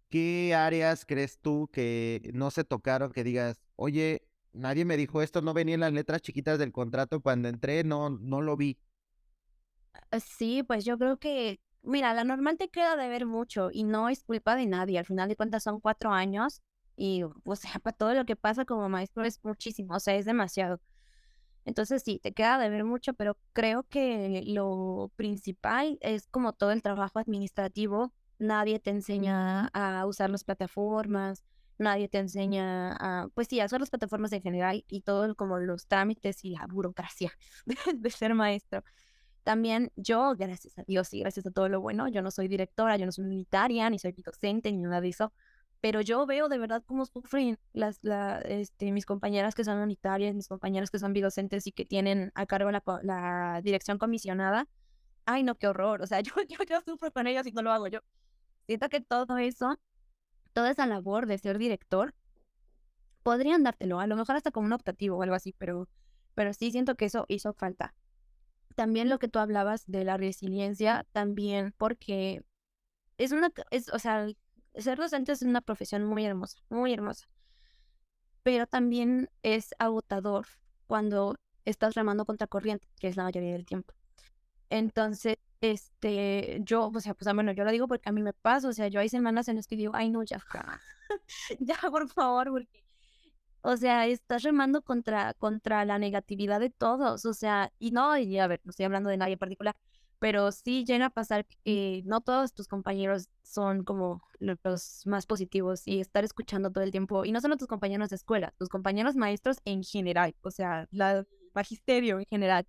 ¿Qué áreas crees tú que no se tocaron, que digas, oye, nadie me dijo esto, no venía en las letras chiquitas del contrato cuando entré, no lo vi? Sí, pues yo creo que, mira, la normal te queda de ver mucho y no es culpa de nadie. Al final de cuentas son 4 años y, o sea, para todo lo que pasa como maestro es muchísimo, o sea, es demasiado. Entonces sí, te queda de ver mucho, pero creo que lo principal es como todo el trabajo administrativo. Nadie te enseña a usar las plataformas, nadie te enseña a, pues sí, a usar las plataformas en general y todo como los trámites y la burocracia de ser maestro. También yo, gracias a Dios y gracias a todo lo bueno, yo no soy directora, yo no soy militaria, ni soy docente, ni nada de eso, pero yo veo de verdad cómo sufren mis compañeras que son unitarias, mis compañeras que son bidocentes y que tienen a cargo la dirección comisionada. Ay, no, qué horror. O sea, yo sufro con ellos y no lo hago yo. Siento que todo eso, toda esa labor de ser director, podrían dártelo, a lo mejor hasta como un optativo o algo así, pero sí siento que eso hizo falta. También lo que tú hablabas de la resiliencia, también porque o sea, ser docente es una profesión muy hermosa, pero también es agotador cuando estás remando contra corriente, que es la mayoría del tiempo. Entonces, yo, o sea, pues, bueno, yo lo digo porque a mí me pasa, o sea, yo hay semanas en las que digo, ay, no, ya, ya, por favor, porque o sea, estás remando contra la negatividad de todos, o sea, y no, y a ver, no estoy hablando de nadie en particular, pero sí llega a pasar que no todos tus compañeros son como los más positivos y estar escuchando todo el tiempo, y no solo tus compañeros de escuela, tus compañeros maestros en general, o sea, la magisterio en general.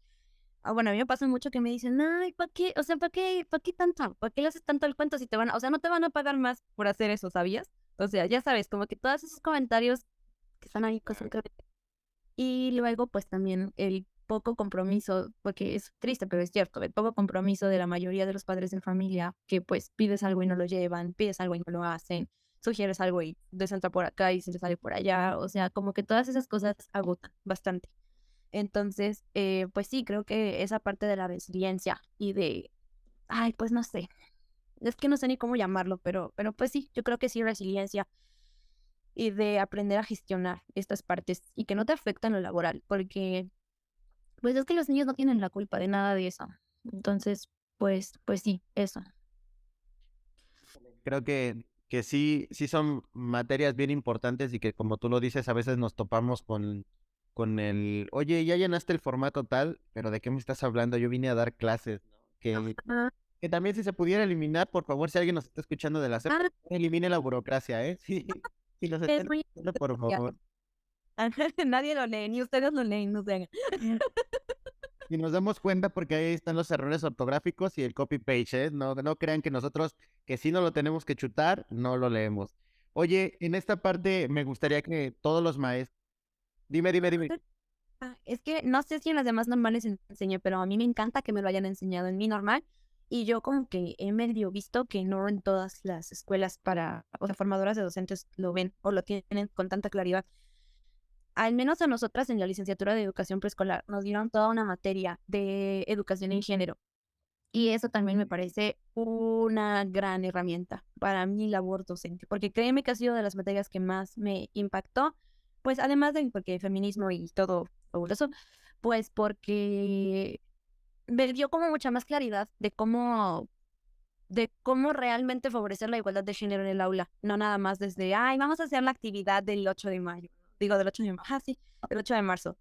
Bueno, a mí me pasa mucho que me dicen, ay, ¿para qué? O sea, ¿para qué tanto? ¿Para qué le haces tanto el cuento si o sea, no te van a pagar más por hacer eso, ¿sabías? O sea, ya sabes, como que todos esos comentarios que están ahí constantemente. Y luego, pues también el poco compromiso, porque es triste, pero es cierto, el poco compromiso de la mayoría de los padres de familia, que pues pides algo y no lo llevan, pides algo y no lo hacen, sugieres algo y desentra por acá y se le sale por allá, o sea, como que todas esas cosas agotan bastante. Entonces, pues sí, creo que esa parte de la resiliencia y de, ay, pues no sé, es que no sé ni cómo llamarlo, pero pues sí, yo creo que sí, resiliencia y de aprender a gestionar estas partes y que no te afectan lo laboral, porque pues es que los niños no tienen la culpa de nada de eso. Entonces, pues sí, eso. Creo que sí, sí son materias bien importantes y que como tú lo dices, a veces nos topamos con el, oye, ya llenaste el formato tal, pero ¿de qué me estás hablando? Yo vine a dar clases, ¿no? Ah, Que también si se pudiera eliminar, por favor, si alguien nos está escuchando de la SEP, ah, elimine la burocracia, ¿eh? Sí, si nos es están muy escuchando, por ya. favor. Nadie lo lee, ni ustedes lo leen, no se hagan. Y nos damos cuenta porque ahí están los errores ortográficos y el copy-paste, ¿eh? No, no crean que nosotros, que sí no lo tenemos que chutar, no lo leemos. Oye, en esta parte me gustaría que todos los maestros... Dime. Es que no sé si en las demás normales enseñé, pero a mí me encanta que me lo hayan enseñado en mi normal. Y yo como que he medio visto que no en todas las escuelas para, o sea, formadoras de docentes lo ven o lo tienen con tanta claridad. Al menos a nosotras en la licenciatura de educación preescolar nos dieron toda una materia de educación en género. Y eso también me parece una gran herramienta para mi labor docente, porque créeme que ha sido de las materias que más me impactó, pues además de porque feminismo y todo fabuloso, pues porque me dio como mucha más claridad de cómo realmente favorecer la igualdad de género en el aula, no nada más desde, ay, vamos a hacer la actividad del 8 de mayo, digo, del 8 de mayo, sí, del 8 de marzo,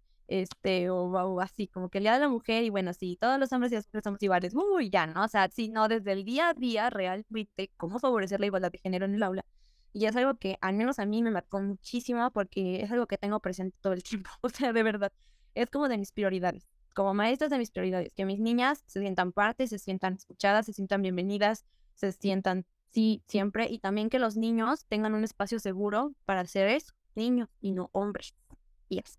o así, como que el Día de la Mujer, y bueno, sí, todos los hombres y las mujeres somos iguales, uy, ya, ¿no? O sea, sí, no, desde el día a día, realmente, cómo favorecer la igualdad de género en el aula, y es algo que al menos a mí me marcó muchísimo porque es algo que tengo presente todo el tiempo, o sea, de verdad, es como de mis prioridades como maestras de mis prioridades, que mis niñas se sientan parte, se sientan escuchadas, se sientan bienvenidas, se sientan sí siempre, y también que los niños tengan un espacio seguro para ser eso, niños y no hombres. Y así.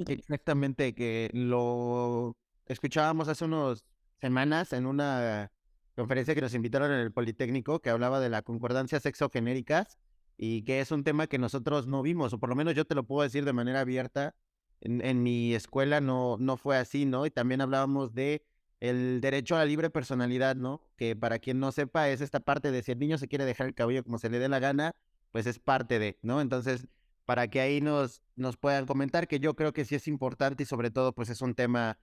Exactamente, que lo escuchábamos hace unas semanas en una conferencia que nos invitaron en el Politécnico que hablaba de la concordancia sexogenéricas y que es un tema que nosotros no vimos, o por lo menos yo te lo puedo decir de manera abierta. En mi escuela no fue así, ¿no? Y también hablábamos de el derecho a la libre personalidad, ¿no? Que para quien no sepa es esta parte de si el niño se quiere dejar el cabello como se le dé la gana, pues es parte de, ¿no? Entonces para que ahí nos puedan comentar, que yo creo que sí es importante y sobre todo pues es un tema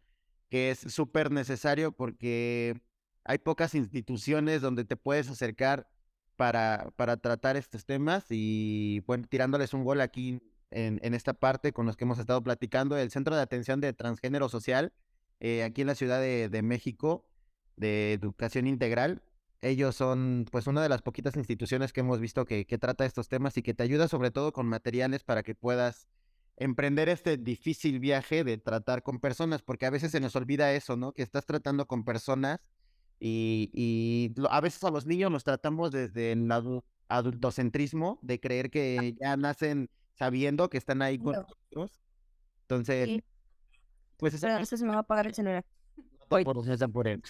que es súper necesario porque hay pocas instituciones donde te puedes acercar para tratar estos temas y bueno, tirándoles un gol aquí en esta parte con los que hemos estado platicando, el Centro de Atención de Transgénero Social, aquí en la Ciudad de México, de Educación Integral, ellos son pues una de las poquitas instituciones que hemos visto que trata estos temas y que te ayuda sobre todo con materiales para que puedas emprender este difícil viaje de tratar con personas, porque a veces se nos olvida eso, ¿no? Que estás tratando con personas a veces a los niños los tratamos desde el adultocentrismo, de creer que ya nacen sabiendo que están ahí con Claro. nosotros. Entonces, Sí, pues esa pero no parte sé si me va a apagar el celular. no te Hoy. procesan por él.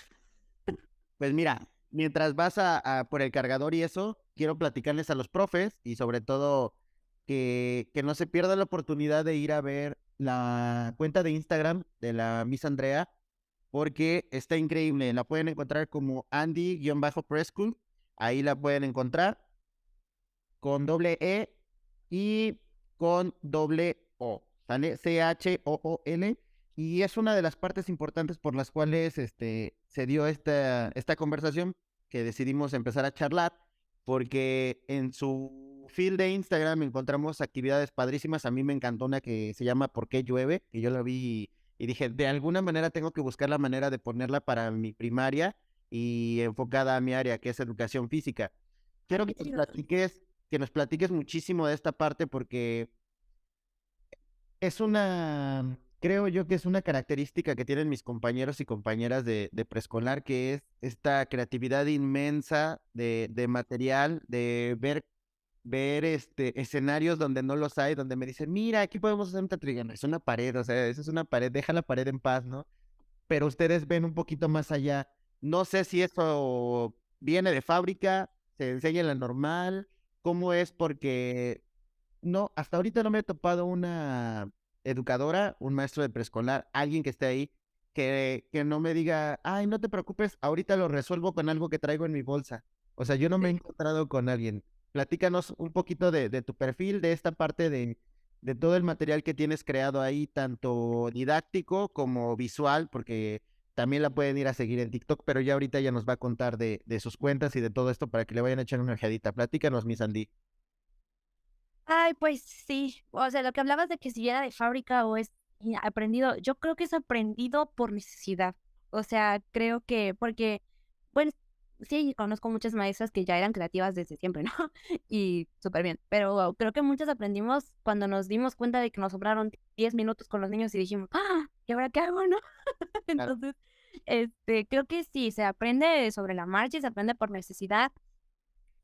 Pues mira, mientras vas a por el cargador y eso, quiero platicarles a los profes y sobre todo que no se pierda la oportunidad de ir a ver la cuenta de Instagram de la Miss Andrea, porque está increíble. La pueden encontrar como Andy-Preschool. Ahí la pueden encontrar con doble E y con doble O. ¿Sale? Chool. Y es una de las partes importantes por las cuales se dio esta conversación que decidimos empezar a charlar, porque en su feed de Instagram encontramos actividades padrísimas. A mí me encantó una que se llama ¿Por qué llueve? Que yo la vi y dije, de alguna manera tengo que buscar la manera de ponerla para mi primaria y enfocada a mi área, que es educación física. Ay, Quiero qué que nos chido. platiques, que nos platiques muchísimo de esta parte porque es una, creo yo que es una característica que tienen mis compañeros y compañeras de preescolar, que es esta creatividad inmensa de material, de ver ver escenarios donde no los hay, donde me dicen, mira, aquí podemos hacer un teatrino, es una pared, o sea, eso es una pared, deja la pared en paz, ¿no? Pero ustedes ven un poquito más allá. No sé si eso viene de fábrica, se enseña en la normal, cómo es, porque no, hasta ahorita no me he topado una educadora, un maestro de preescolar, alguien que esté ahí, que no me diga, ay, no te preocupes, ahorita lo resuelvo con algo que traigo en mi bolsa. O sea, yo no me he Sí. encontrado con alguien. Platícanos un poquito de tu perfil, de esta parte de todo el material que tienes creado ahí, tanto didáctico como visual, porque también la pueden ir a seguir en TikTok, pero ya ahorita ya nos va a contar de sus cuentas y de todo esto para que le vayan a echar una ojeadita. Platícanos, mi Sandy. Ay, pues sí, o sea, lo que hablabas de que si era de fábrica o es aprendido, yo creo que es aprendido por necesidad. O sea, creo que porque, bueno, sí, conozco muchas maestras que ya eran creativas desde siempre, ¿no? Y súper bien, pero creo que muchas aprendimos cuando nos dimos cuenta de que nos sobraron 10 minutos con los niños y dijimos, ah, ¿y ahora qué hago, no? Claro. Entonces, creo que sí, se aprende sobre la marcha y se aprende por necesidad.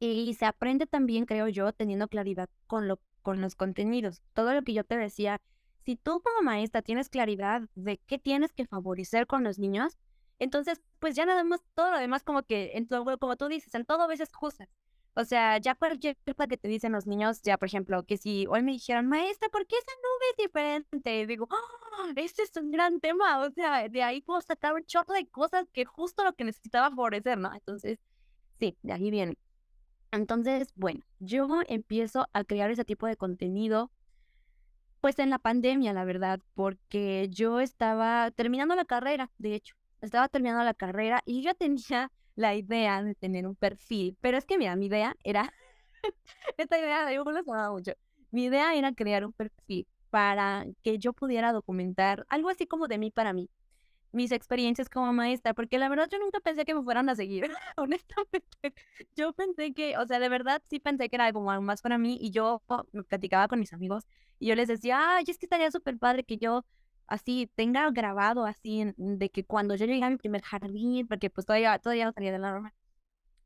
Y se aprende también, creo yo, teniendo claridad con los contenidos. Todo lo que yo te decía, si tú como maestra tienes claridad de qué tienes que favorecer con los niños, entonces, pues ya nada más todo lo demás como que, en todo, como tú dices, en todo ves excusas. O sea, ya cualquier cosa que te dicen los niños, ya por ejemplo, que si hoy me dijeran, maestra, ¿por qué esa nube es diferente? Y digo, ¡ah! Este es un gran tema. O sea, de ahí puedo sacar un chorro de cosas que justo lo que necesitaba favorecer, ¿no? Entonces, sí, de ahí viene. Entonces, bueno, yo empiezo a crear ese tipo de contenido, pues en la pandemia, la verdad, porque yo estaba terminando la carrera, de hecho, estaba terminando la carrera y yo tenía la idea de tener un perfil, pero es que mira, mi idea era, esta idea yo me la sonaba mucho, mi idea era crear un perfil para que yo pudiera documentar algo así como de mí para mí mis experiencias como maestra, porque la verdad yo nunca pensé que me fueran a seguir, honestamente. Yo pensé que, o sea, de verdad sí pensé que era algo más para mí y yo me platicaba con mis amigos y yo les decía, ay, es que estaría súper padre que yo así tenga grabado así de que cuando yo llegué a mi primer jardín, porque pues todavía no salía de la norma.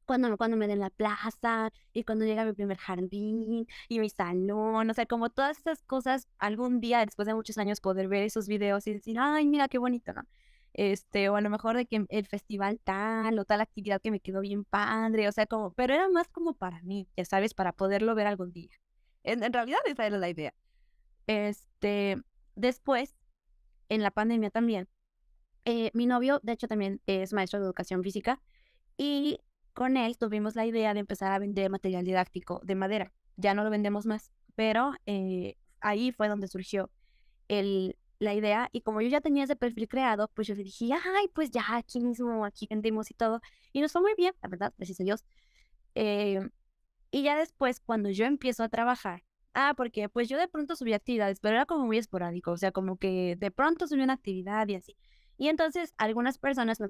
Cuando me den la plaza y cuando llegue a mi primer jardín y mi salón, o sea, como todas esas cosas, algún día después de muchos años poder ver esos videos y decir, ay, mira qué bonito, ¿no? O a lo mejor de que el festival tal o tal actividad que me quedó bien padre, o sea, como, pero era más como para mí, ya sabes, para poderlo ver algún día. En realidad esa era la idea. Este, Después, en la pandemia también, mi novio, de hecho, también es maestro de educación física y con él tuvimos la idea de empezar a vender material didáctico de madera. Ya no lo vendemos más, pero ahí fue donde surgió la idea. Y como yo ya tenía ese perfil creado, pues yo le dije, ay, pues ya aquí mismo, aquí vendemos y todo. Y nos fue muy bien, la verdad, gracias a Dios. Eh, y ya después, cuando yo empiezo a trabajar, porque pues yo de pronto subía actividades, pero era como muy esporádico, o sea, como que de pronto subía una actividad y así. Y entonces algunas personas me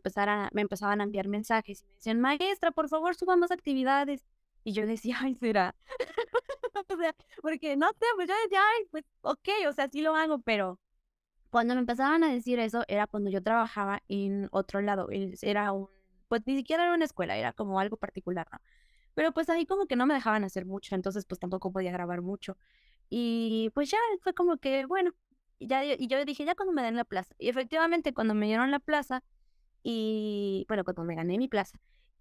empezaban a enviar mensajes y me decían, maestra, por favor, suba más actividades. Y yo decía, ay, será. O sea, porque no sé, pues yo decía, ay, pues ok, o sea, sí lo hago, pero cuando me empezaban a decir eso era cuando yo trabajaba en otro lado. Era pues ni siquiera era una escuela, era como algo particular, ¿no? Pero pues ahí como que no me dejaban hacer mucho, entonces pues tampoco podía grabar mucho. Y pues ya fue como que, bueno, y yo dije, ya cuando me den la plaza. Y efectivamente, cuando me dieron la plaza, y bueno, cuando me gané mi plaza,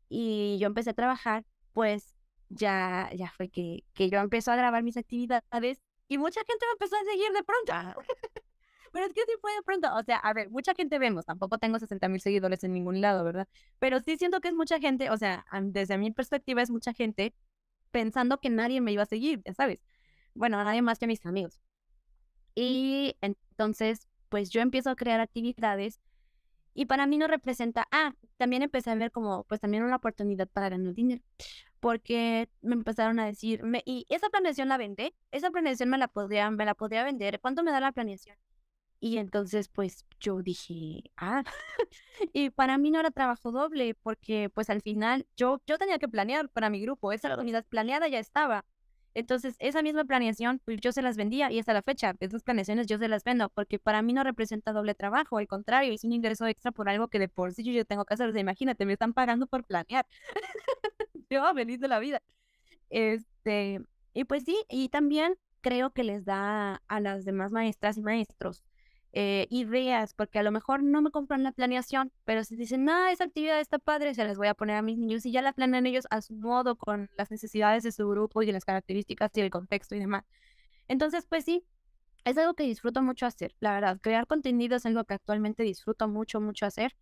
y yo empecé a trabajar, pues ya fue que yo empecé a grabar mis actividades y mucha gente me empezó a seguir de pronto. Pero es que sí fue de pronto, o sea, a ver, mucha gente vemos, tampoco tengo 60,000 seguidores en ningún lado, ¿verdad? Pero sí siento que es mucha gente, o sea, desde mi perspectiva es mucha gente pensando que nadie me iba a seguir, ya sabes. Bueno, nadie más que mis amigos. Y entonces, pues yo empiezo a crear actividades y para mí no representa, también empecé a ver como, pues también una oportunidad para ganar dinero, porque me empezaron a decir, y esa planeación la vendé, esa planeación me la podría vender, ¿cuánto me da la planeación? Y entonces, pues, yo dije, y para mí no era trabajo doble, porque, pues, al final yo tenía que planear para mi grupo, esa unidad planeada ya estaba. Entonces, esa misma planeación, pues, yo se las vendía y hasta la fecha, esas planeaciones yo se las vendo, porque para mí no representa doble trabajo, al contrario, es un ingreso extra por algo que de por sí yo ya tengo que hacer. O sea, imagínate, me están pagando por planear. Yo feliz de la vida. Este, Y pues sí, y también creo que les da a las demás maestras y maestros ideas, porque a lo mejor no me compran la planeación, pero si dicen, ah, esa actividad está padre, se las voy a poner a mis niños y ya la planean ellos a su modo, con las necesidades de su grupo y de las características y el contexto y demás. Entonces, pues sí, es algo que disfruto mucho hacer, la verdad. Crear contenido es algo que actualmente disfruto mucho, mucho hacer.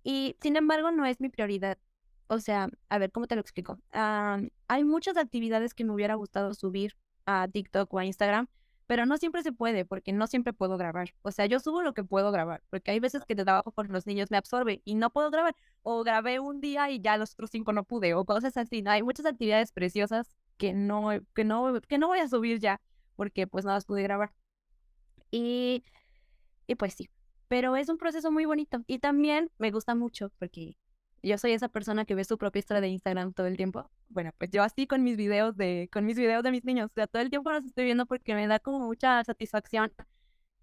Y sin embargo, no es mi prioridad. O sea, a ver, ¿cómo te lo explico? Hay muchas actividades que me hubiera gustado subir a TikTok o a Instagram, pero no siempre se puede porque no siempre puedo grabar. O sea, yo subo lo que puedo grabar, porque hay veces que el trabajo con los niños me absorbe y no puedo grabar. O grabé un día y ya los otros 5 no pude, o cosas así, ¿no? Hay muchas actividades preciosas que no voy a subir ya, porque pues no las pude grabar. Y y pues sí, pero es un proceso muy bonito y también me gusta mucho porque yo soy esa persona que ve su propia historia de Instagram todo el tiempo. Bueno, pues yo así con mis videos de mis niños, o sea, todo el tiempo los estoy viendo porque me da como mucha satisfacción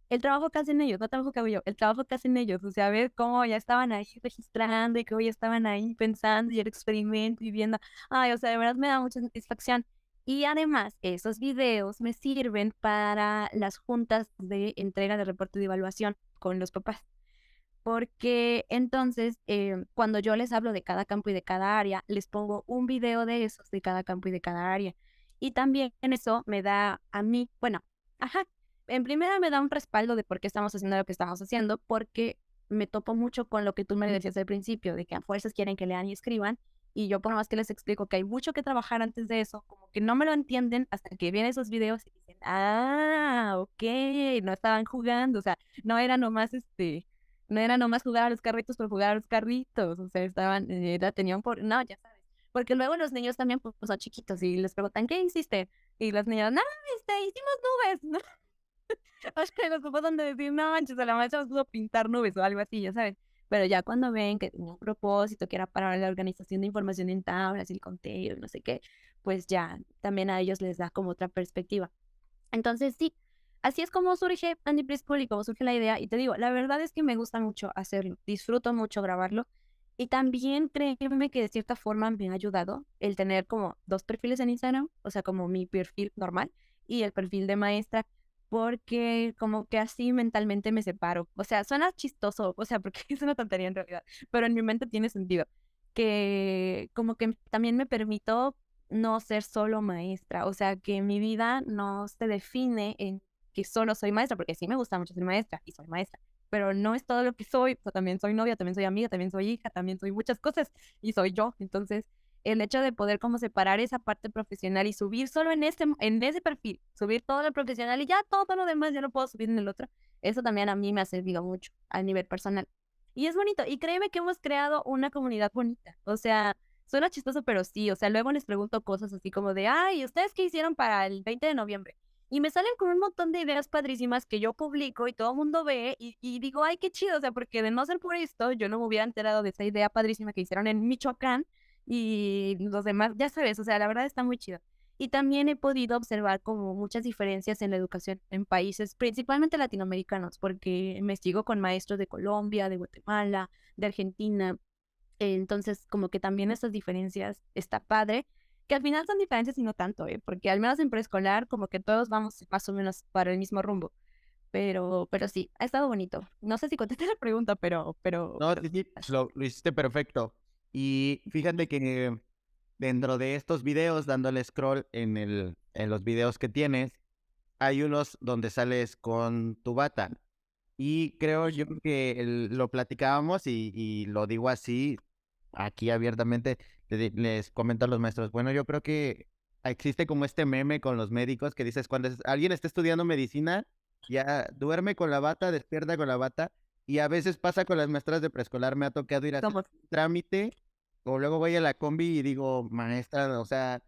el trabajo que hacen ellos, no el trabajo que hago yo, el trabajo que hacen ellos, o sea, ver cómo ya estaban ahí registrando y cómo ya estaban ahí pensando y el experimento y viendo, ay, o sea, de verdad me da mucha satisfacción. Y además, esos videos me sirven para las juntas de entrega de reporte de evaluación con los papás. Porque entonces, cuando yo les hablo de cada campo y de cada área, les pongo un video de esos de cada campo y de cada área. Y también eso me da a mí, bueno, ajá, en primera me da un respaldo de por qué estamos haciendo lo que estamos haciendo, porque me topo mucho con lo que tú me decías al principio, de que a fuerzas quieren que lean y escriban, y yo por más que les explico que hay mucho que trabajar antes de eso, como que no me lo entienden hasta que ven esos videos y dicen, ah, ok, no estaban jugando, o sea, no era nomás no era nomás jugar a los carritos por jugar a los carritos, o sea, tenían no, ya sabes. Porque luego los niños también pues, son chiquitos y les preguntan, ¿qué hiciste? Y los niños, no, hicimos nubes, ¿no? O sea, los papás han de decir, no manches, a la maestra nos pudo pintar nubes o algo así, ya sabes. Pero ya cuando ven que tenía un propósito, que era para la organización de información en tablas y el conteo y no sé qué, pues ya también a ellos les da como otra perspectiva. Entonces, sí, así es como surge Andy Preschool y como surge la idea. Y te digo, la verdad es que me gusta mucho hacerlo, disfruto mucho grabarlo. Y también créeme que de cierta forma me ha ayudado el tener como dos perfiles en Instagram, o sea, como mi perfil normal y el perfil de maestra, porque como que así mentalmente me separo. O sea, suena chistoso, o sea, porque es una tontería en realidad, pero en mi mente tiene sentido. Que como que también me permito no ser solo maestra, o sea, que mi vida no se define en que solo soy maestra, porque sí me gusta mucho ser maestra y soy maestra, pero no es todo lo que soy, o sea, también soy novia, también soy amiga, también soy hija, también soy muchas cosas y soy yo. Entonces, el hecho de poder como separar esa parte profesional y subir solo en ese perfil, subir todo lo profesional y ya todo lo demás ya lo puedo subir en el otro, eso también a mí me ha servido mucho a nivel personal. Y es bonito, y créeme que hemos creado una comunidad bonita, o sea, suena chistoso, pero sí, o sea, luego les pregunto cosas así como de, ay, ¿ustedes qué hicieron para el 20 de noviembre? Y me salen con un montón de ideas padrísimas que yo publico y todo el mundo ve y digo, ay, qué chido, o sea, porque de no ser por esto, yo no me hubiera enterado de esa idea padrísima que hicieron en Michoacán y los demás, ya sabes, o sea, la verdad está muy chido. Y también he podido observar como muchas diferencias en la educación en países, principalmente latinoamericanos, porque me sigo con maestros de Colombia, de Guatemala, de Argentina. Entonces, como que también estas diferencias está padre, que al final son diferencias y no tanto, porque al menos en preescolar como que todos vamos más o menos para el mismo rumbo. Pero sí, ha estado bonito. No sé si contesté la pregunta, pero No, sí, sí, lo hiciste perfecto. Y fíjate que dentro de estos videos, dándole scroll en los videos que tienes, hay unos donde sales con tu bata. Y creo yo que lo platicábamos y lo digo así, aquí abiertamente, les comento a los maestros, bueno, yo creo que existe como este meme con los médicos que dices, cuando alguien está estudiando medicina, ya duerme con la bata, despierta con la bata, y a veces pasa con las maestras de preescolar, me ha tocado ir a hacer somos. un trámite, o luego voy a la combi y digo, maestra, o sea,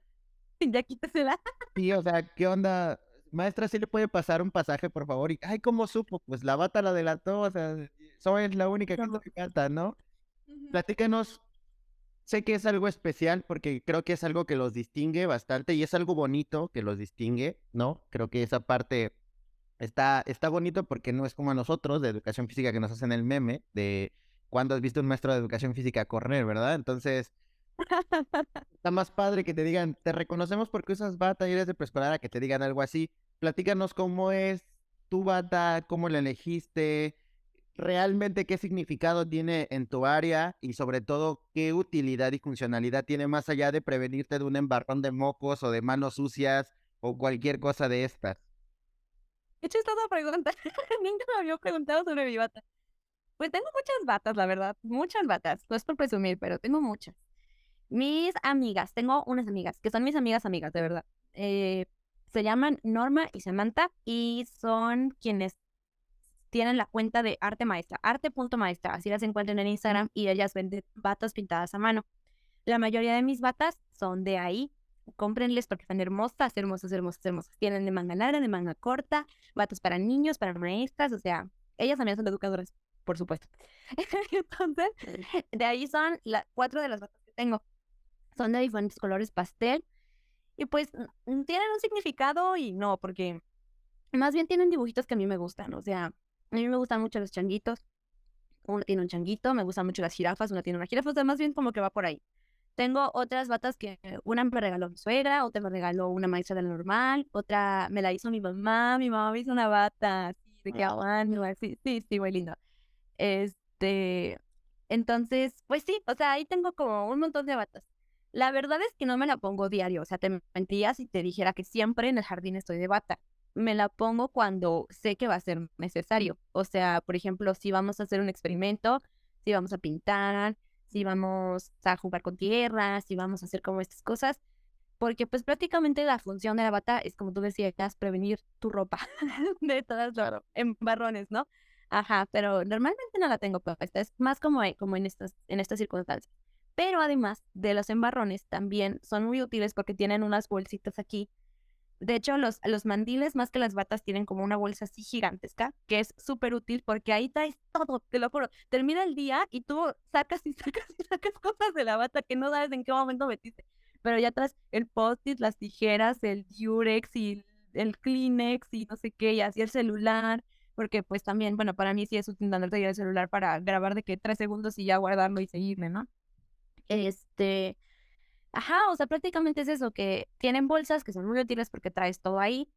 Ya quítasela. sí, o sea, ¿qué onda? Maestra, ¿sí le puede pasar un pasaje, por favor? Y, ay, ¿cómo supo? Pues la bata la delató, o sea, soy la única que Somos. me canta, ¿no? Ujú. Platícanos, sé que es algo especial porque creo que es algo que los distingue bastante y es algo bonito que los distingue, ¿no? Creo que esa parte está bonito porque no es como a nosotros de educación física que nos hacen el meme de cuando has visto un maestro de educación física correr, ¿verdad? Entonces, Está más padre que te digan, te reconocemos porque usas bata y eres de preescolar, a que te digan algo así. Platícanos cómo es tu bata, cómo la elegiste, realmente qué significado tiene en tu área y sobre todo qué utilidad y funcionalidad tiene más allá de prevenirte de un embarrón de mocos o de manos sucias o cualquier cosa de estas. Qué chistosa pregunta. Nunca me había preguntado sobre mi bata. Pues tengo muchas batas, la verdad, muchas batas. No es por presumir, pero tengo muchas. Mis amigas, tengo unas amigas, que son mis amigas amigas, de verdad. Se llaman Norma y Samantha y son quienes tienen la cuenta de Arte Maestra, arte.maestra, así las encuentran en Instagram y ellas venden batas pintadas a mano. La mayoría de mis batas son de ahí. Cómprenles porque están hermosas, hermosas, hermosas, hermosas. Tienen de manga larga, de manga corta, batas para niños, para maestras, o sea, ellas también son educadoras, por supuesto. Entonces, de ahí son las 4 de las batas que tengo. Son de diferentes colores pastel y pues tienen un significado y no, porque más bien tienen dibujitos que a mí me gustan, o sea, a mí me gustan mucho los changuitos. Uno tiene un changuito, me gustan mucho las jirafas, una tiene una jirafa, o sea, más bien como que va por ahí. Tengo otras batas que una me regaló mi suegra, otra me regaló una maestra de la normal, otra me la hizo mi mamá me hizo una bata así de que aguanto, así, sí, sí, muy lindo. Este, entonces, pues sí, o sea, ahí tengo como un montón de batas. La verdad es que no me la pongo diario, o sea, te mentiría si te dijera que siempre en el jardín estoy de bata. Me la pongo cuando sé que va a ser necesario. O sea, por ejemplo, si vamos a hacer un experimento, si vamos a pintar, si vamos a jugar con tierra, si vamos a hacer como estas cosas, porque pues prácticamente la función de la bata es, como tú decías, prevenir tu ropa de todas los embarrones, ¿no? Ajá, pero normalmente no la tengo puesta, es más como, como en estas circunstancias. Pero además de los embarrones, también son muy útiles porque tienen unas bolsitas aquí. De hecho, los mandiles, más que las batas, tienen como una bolsa así gigantesca, que es súper útil porque ahí traes todo, te lo juro. Termina el día y tú sacas y sacas y sacas cosas de la bata que no sabes en qué momento metiste. Pero ya traes el post-it, las tijeras, el Durex y el Kleenex y no sé qué, y así el celular. Porque pues también, bueno, para mí sí es útil andarte el celular para grabar de que 3 segundos y ya guardarlo y seguirme, ¿no? Este, ajá, o sea, prácticamente es eso, que tienen bolsas que son muy útiles porque traes todo ahí.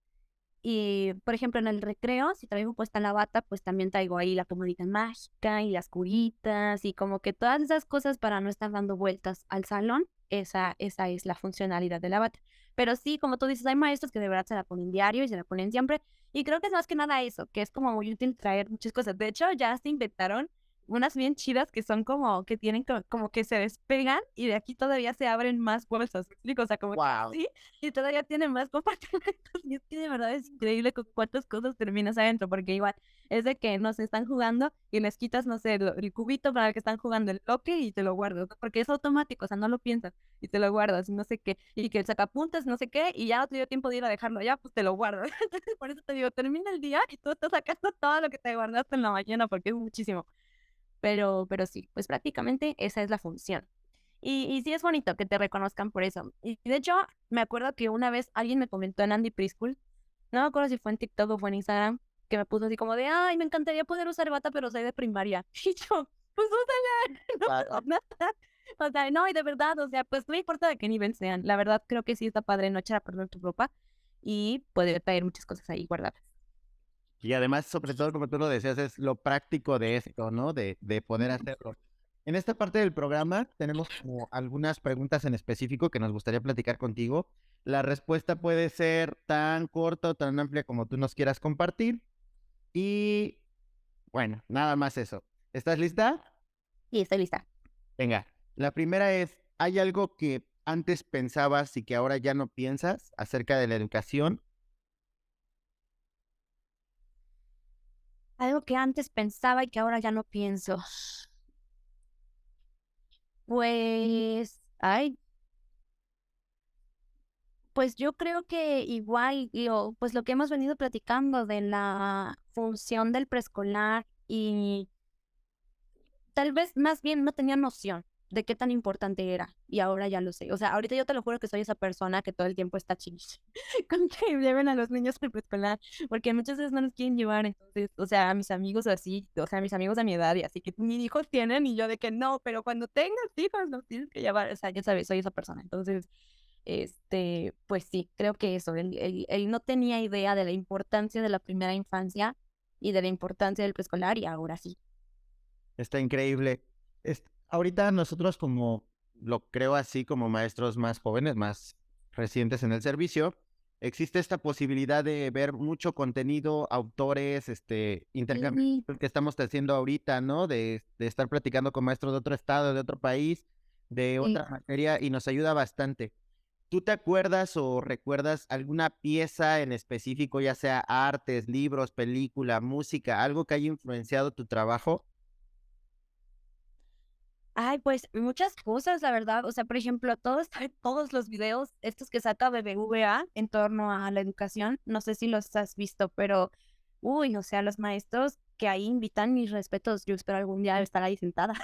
Y, por ejemplo, en el recreo, si traigo puesta la bata, pues también traigo ahí la plumita mágica y las curitas y como que todas esas cosas para no estar dando vueltas al salón. Esa es la funcionalidad de la bata. Pero sí, como tú dices, hay maestros que de verdad se la ponen diario y se la ponen siempre. Y creo que es más que nada eso, que es como muy útil traer muchas cosas. De hecho, ya se inventaron unas bien chidas que son como que tienen como que se despegan y de aquí todavía se abren más bolsas. ¿Me explico? O sea, como que Wow. sí, y todavía tiene más compartimentos. Y es que de verdad es increíble con cuántas cosas terminas adentro, porque igual es de que nos están jugando y les quitas, no sé, el cubito para el que están jugando el bloque y te lo guardas, ¿no? Porque es automático, o sea, no lo piensas y te lo guardas, y no sé qué, y que el sacapuntas, no sé qué, y ya no te dio tiempo de ir a dejarlo ya, pues te lo guardas. Entonces, por eso te digo, termina el día y tú estás sacando todo lo que te guardaste en la mañana, porque es muchísimo. Pero sí, pues prácticamente esa es la función. Y sí es bonito que te reconozcan por eso. Y de hecho, me acuerdo que una vez alguien me comentó en Andy Preschool, no me acuerdo si fue en TikTok o fue en Instagram, que me puso así como de, ay, me encantaría poder usar bata, pero soy de primaria. Y yo, pues úsala, no pasa nada. O sea, no, y de verdad, o sea, pues no importa de qué nivel sean. La verdad, creo que sí está padre no echar a perder tu ropa y poder traer muchas cosas ahí guardadas. Y además, sobre todo, como tú lo decías, es lo práctico de esto, ¿no? De poder hacerlo. En esta parte del programa tenemos como algunas preguntas en específico que nos gustaría platicar contigo. La respuesta puede ser tan corta o tan amplia como tú nos quieras compartir. Y bueno, nada más eso. ¿Estás lista? Y estoy lista. Venga, la primera es, ¿hay algo que antes pensabas y que ahora ya no piensas acerca de la educación? Algo que antes pensaba y que ahora ya no pienso. Pues, ay, pues yo creo que igual pues lo que hemos venido platicando de la función del preescolar y tal vez más bien no tenía noción. de qué tan importante era, y ahora ya lo sé. O sea, ahorita yo te lo juro que soy esa persona que todo el tiempo está chillando con que lleven a los niños al preescolar, porque muchas veces no los quieren llevar, entonces, o sea, a mis amigos así, o sea, a mis amigos de mi edad y así, que ni hijos tienen, y yo de que no, pero cuando tengas hijos los tienes que llevar, o sea, ya sabes, soy esa persona. Entonces, pues sí, creo que eso, él no tenía idea de la importancia de la primera infancia y de la importancia del preescolar, y ahora sí. Está increíble. Ahorita nosotros como, lo creo así, como maestros más jóvenes, más recientes en el servicio, existe esta posibilidad de ver mucho contenido, autores, intercambio Sí, que estamos haciendo ahorita, ¿no? De estar platicando con maestros de otro estado, de otro país, de sí. otra materia, y nos ayuda bastante. ¿Tú te acuerdas o recuerdas alguna pieza en específico, ya sea artes, libros, película, música, algo que haya influenciado tu trabajo? Ay, pues muchas cosas, la verdad. O sea, por ejemplo, todos los videos, estos que saca BBVA en torno a la educación, no sé si los has visto, pero, uy, o sea, los maestros que ahí invitan mis respetos, yo espero algún día estar ahí sentada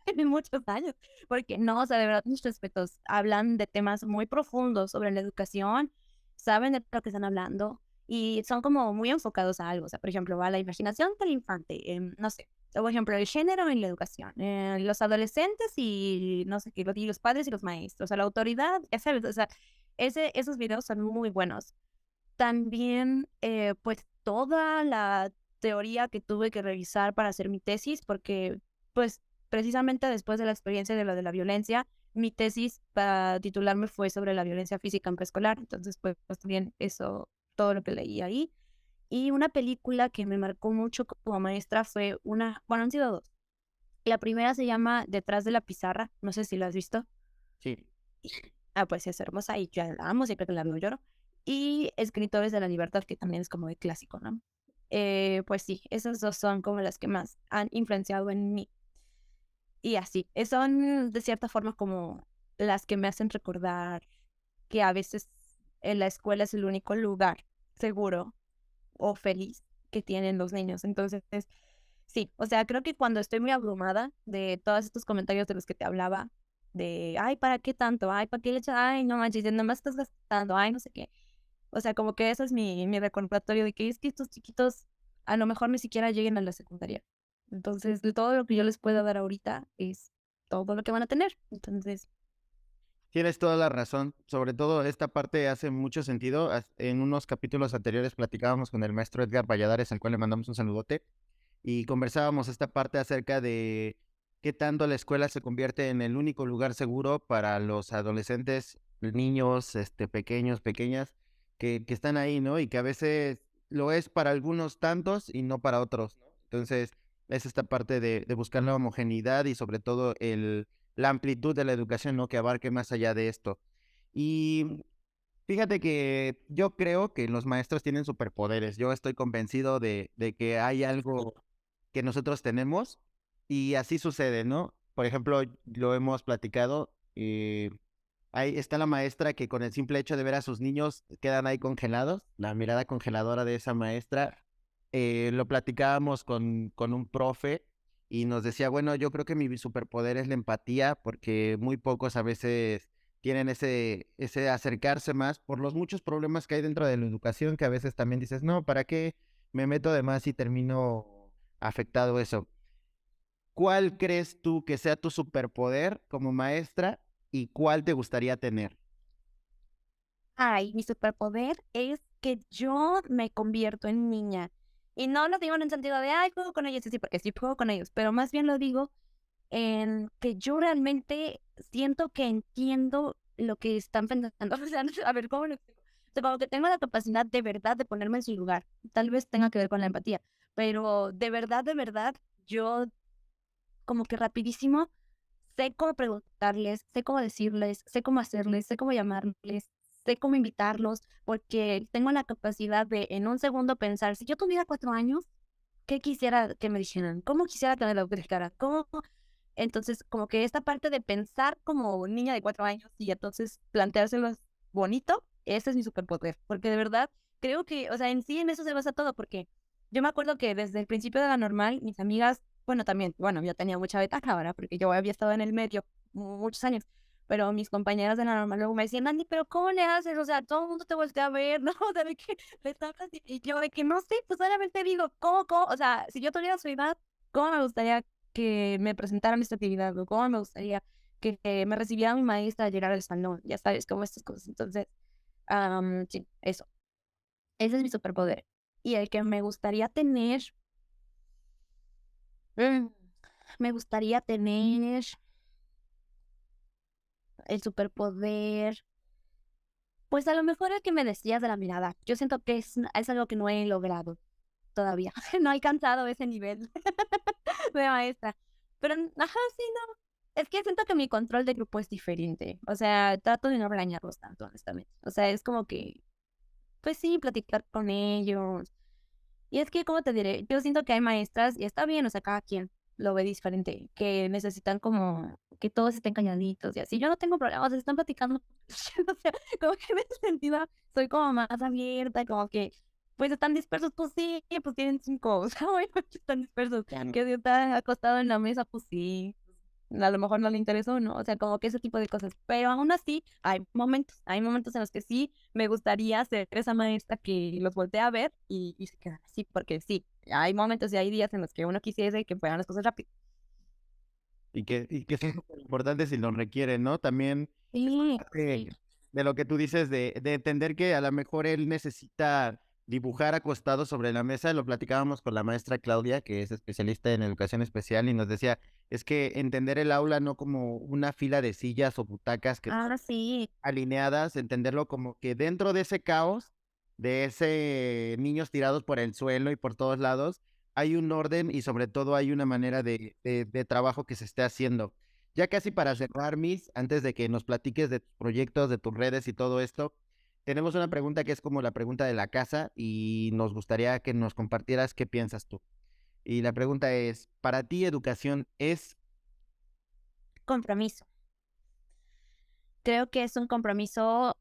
en muchos años, porque no, o sea, de verdad, mis respetos, hablan de temas muy profundos sobre la educación, saben de lo que están hablando y son como muy enfocados a algo. O sea, por ejemplo, a la imaginación del infante, no sé. Por ejemplo, el género en la educación, los adolescentes y no sé qué, y los padres y los maestros, a la autoridad, ya sabes, o sea, esos videos son muy buenos. También, pues, toda la teoría que tuve que revisar para hacer mi tesis, porque, pues, precisamente después de la experiencia de lo de la violencia, mi tesis para titularme fue sobre la violencia física en preescolar. Entonces, pues también eso, todo lo que leí ahí. Y una película que me marcó mucho como maestra fue bueno, han sido dos. La primera se llama Detrás de la pizarra, no sé si la has visto. Sí. Pues es hermosa y yo la amo, siempre que la veo lloro. Y Escritores de la Libertad, que también es como de clásico, ¿no? Pues sí, esas dos son como las que más han influenciado en mí. Y así, son de cierta forma como las que me hacen recordar que a veces en la escuela es el único lugar seguro o feliz que tienen los niños. Entonces, sí, o sea, creo que cuando estoy muy abrumada de todos estos comentarios de los que te hablaba, de, ay, ¿para qué tanto? Ay, ¿para qué le echas? Ay, no manches, nada más estás gastando, ay, no sé qué. O sea, como que eso es mi recordatorio de que es que estos chiquitos a lo mejor ni siquiera lleguen a la secundaria. Entonces, de todo lo que yo les puedo dar ahorita es todo lo que van a tener. Entonces, Tienes toda la razón. Sobre todo esta parte hace mucho sentido. En unos capítulos anteriores platicábamos con el maestro Edgar Valladares, al cual le mandamos un saludote, y conversábamos esta parte acerca de qué tanto la escuela se convierte en el único lugar seguro para los adolescentes, niños, pequeños, pequeñas, que están ahí, ¿no? Y que a veces lo es para algunos tantos y no para otros, ¿no? Entonces, es esta parte de buscar la homogeneidad y sobre todo la amplitud de la educación, ¿no? Que abarque más allá de esto. Y fíjate que yo creo que los maestros tienen superpoderes. Yo estoy convencido de que hay algo que nosotros tenemos y así sucede, ¿no? Por ejemplo, lo hemos platicado. Ahí está la maestra que con el simple hecho de ver a sus niños quedan ahí congelados. La mirada congeladora de esa maestra. Lo platicábamos con un profe y nos decía, bueno, yo creo que mi superpoder es la empatía porque muy pocos a veces tienen ese acercarse más por los muchos problemas que hay dentro de la educación que a veces también dices, no, ¿para qué me meto de más y termino afectado eso? ¿Cuál crees tú que sea tu superpoder como maestra y cuál te gustaría tener? ay, mi superpoder es que yo me convierto en niña. Y no lo digo en el sentido de, ay, juego con ellos, sí, sí, porque sí juego con ellos, pero más bien lo digo en que yo realmente siento que entiendo lo que están pensando. O sea, no sé, a ver, ¿cómo lo explico? O sea, como que tengo la capacidad de verdad de ponerme en su lugar. Tal vez tenga que ver con la empatía, pero de verdad, yo como que rapidísimo sé cómo preguntarles, sé cómo decirles, sé cómo hacerles, sé cómo llamarles, sé cómo invitarlos, porque tengo la capacidad de en un segundo pensar, si yo tuviera 4 años, ¿qué quisiera que me dijeran? ¿Cómo quisiera que me lo explicaran? ¿Cómo? Entonces, como que esta parte de pensar como niña de 4 años y entonces planteárselos bonito, ese es mi superpoder, porque de verdad creo que, o sea, en sí en eso se basa todo, porque yo me acuerdo que desde el principio de la normal, mis amigas, bueno, también, bueno, yo tenía mucha ventaja ahora, porque yo había estado en el medio, muchos años. Pero mis compañeras de la normal luego me decían, Andy, pero ¿cómo le haces? O sea, todo el mundo te voltea a ver, ¿no? O sea, de que le hablas y yo de que no sé, pues solamente digo, ¿cómo? O sea, si yo tuviera su edad, ¿cómo me gustaría que me presentaran esta actividad? ¿O cómo me gustaría que me recibiera mi maestra al llegar al salón? Ya sabes, como estas cosas. Entonces, sí, eso. Ese es mi superpoder. Y el que me gustaría tener, mm, me gustaría tener el superpoder. Pues a lo mejor el que me decías de la mirada. Yo siento que es algo que no he logrado todavía. No he alcanzado ese nivel de maestra. Pero, ajá, sí, no. Es que siento que mi control de grupo es diferente. O sea, trato de no regañarlos tanto, honestamente. O sea, es como que, pues sí, platicar con ellos. Y es que, ¿cómo te diré? Yo siento que hay maestras, y está bien, o sea, cada quien lo ve diferente, que necesitan como que todos estén calladitos y así. Yo no tengo problemas, o sea, están platicando. O sea, como que en ese sentido soy como más abierta, como que, pues están dispersos, pues sí, pues tienen 5, o sea, obviamente están dispersos. Claro. Que si está acostado en la mesa, pues sí, a lo mejor no le interesó, ¿no? O sea, como que ese tipo de cosas. Pero aún así, hay momentos en los que sí me gustaría ser esa maestra que los voltea a ver y se quedan así, porque sí, hay momentos y hay días en los que uno quisiese que fueran las cosas rápido. Y que son súper importantes si lo requieren, ¿no? También Sí, de, sí. de lo que tú dices, de entender que a lo mejor él necesita dibujar acostado sobre la mesa. Lo platicábamos con la maestra Claudia, que es especialista en educación especial, y nos decía, es que entender el aula no como una fila de sillas o butacas que Ahora sí. alineadas, entenderlo como que dentro de ese caos, de ese niños tirados por el suelo y por todos lados, hay un orden y sobre todo hay una manera de trabajo que se esté haciendo. Ya casi para cerrar, Miss, antes de que nos platiques de tus proyectos, de tus redes y todo esto, tenemos una pregunta que es como la pregunta de la casa y nos gustaría que nos compartieras qué piensas tú. Y la pregunta es, ¿para ti educación es Compromiso. Creo que es un compromiso,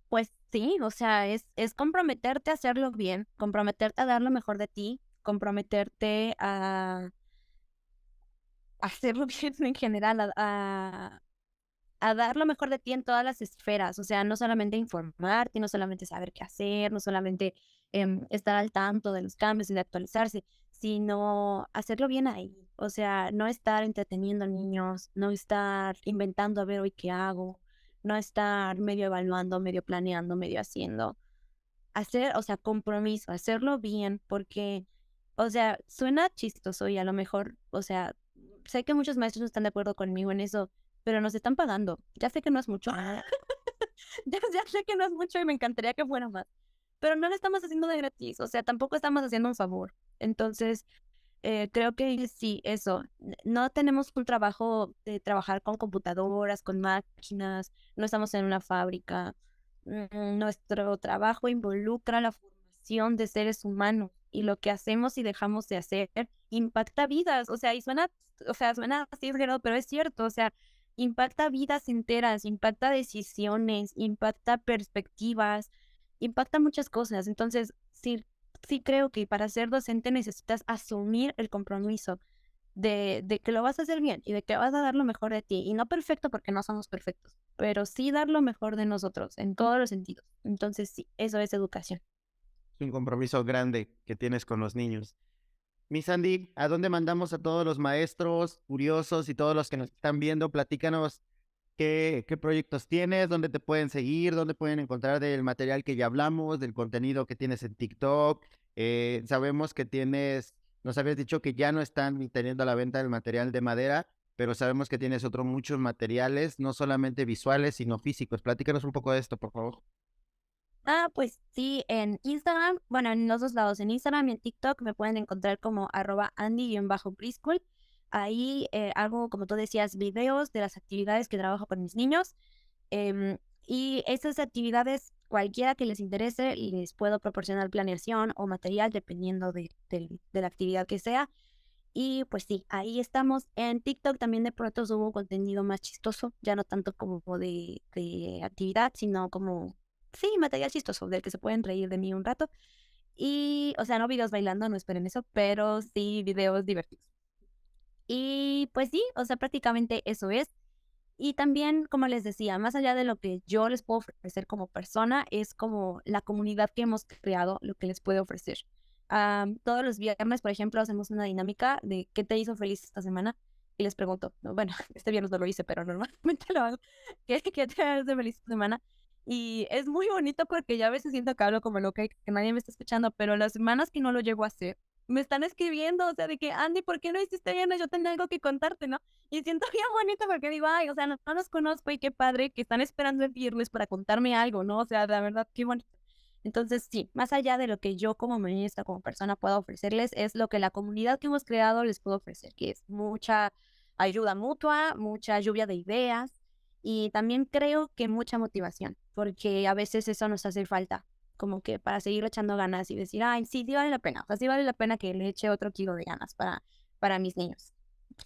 pues sí, o sea, es comprometerte a hacerlo bien, comprometerte a dar lo mejor de ti, comprometerte a hacerlo bien en general, a dar lo mejor de ti en todas las esferas, o sea, no solamente informarte, no solamente saber qué hacer, no solamente estar al tanto de los cambios y de actualizarse, sino hacerlo bien ahí, o sea, no estar entreteniendo a niños, no estar inventando a ver hoy qué hago, no estar medio evaluando, medio planeando, medio haciendo, hacer, o sea, compromiso, hacerlo bien, porque, o sea, suena chistoso y a lo mejor, o sea, sé que muchos maestros no están de acuerdo conmigo en eso, pero nos están pagando. Ya sé que no es mucho, ya sé que no es mucho y me encantaría que fuera más, pero no lo estamos haciendo de gratis, o sea, tampoco estamos haciendo un favor. Entonces, creo que sí, eso. No tenemos un trabajo de trabajar con computadoras, con máquinas, no estamos en una fábrica. Nuestro trabajo involucra la formación de seres humanos y lo que hacemos y dejamos de hacer impacta vidas. O sea, suena así exagerado, pero es cierto. O sea, impacta vidas enteras, impacta decisiones, impacta perspectivas, impacta muchas cosas. Entonces, sí creo que para ser docente necesitas asumir el compromiso de que lo vas a hacer bien y de que vas a dar lo mejor de ti. Y no perfecto porque no somos perfectos, pero sí dar lo mejor de nosotros en todos los sentidos. Entonces sí, eso es educación. un compromiso grande que tienes con los niños? Miss Sandy, ¿a dónde mandamos a todos los maestros curiosos y todos los que nos están viendo? Platícanos qué proyectos tienes, dónde te pueden seguir, dónde pueden encontrar del material que ya hablamos, del contenido que tienes en TikTok. Sabemos que nos habías dicho que ya no están teniendo a la venta el material de madera, pero sabemos que tienes otros muchos materiales, no solamente visuales, sino físicos. Platícanos un poco de esto, por favor. Pues sí, en Instagram, bueno, en los dos lados, en Instagram y en TikTok me pueden encontrar como @Andy-preschool. Ahí hago, como tú decías, videos de las actividades que trabajo con mis niños. Y esas actividades, cualquiera que les interese, les puedo proporcionar planeación o material dependiendo de la actividad que sea. Y pues sí, ahí estamos. En TikTok también de pronto subo contenido más chistoso, ya no tanto como de actividad, sino como, sí, material chistoso, del que se pueden reír de mí un rato. Y, o sea, no videos bailando, no esperen eso, pero sí videos divertidos. Y pues sí, o sea, prácticamente eso es. Y también, como les decía, más allá de lo que yo les puedo ofrecer como persona, es como la comunidad que hemos creado lo que les puede ofrecer. Todos los viernes, por ejemplo, hacemos una dinámica de qué te hizo feliz esta semana y les pregunto, no, bueno, este viernes no lo hice, pero normalmente lo hago, ¿qué te hace feliz esta semana? Y es muy bonito porque ya a veces siento que hablo como loca y que nadie me está escuchando, pero las semanas que no lo llego a hacer, me están escribiendo, o sea, de que, Andy, ¿por qué no hiciste viernes? Yo tengo algo que contarte, ¿no? Y siento bien bonito porque digo, ay, o sea, no los conozco y qué padre que están esperando el viernes para contarme algo, ¿no? O sea, la verdad, qué bonito. Entonces, sí, más allá de lo que yo como maestra, como persona puedo ofrecerles, es lo que la comunidad que hemos creado les puedo ofrecer, que es mucha ayuda mutua, mucha lluvia de ideas y también creo que mucha motivación, porque a veces eso nos hace falta, como que para seguir echando ganas y decir, ay, sí, sí vale la pena, o sea, sí vale la pena que le eche otro kilo de ganas para mis niños.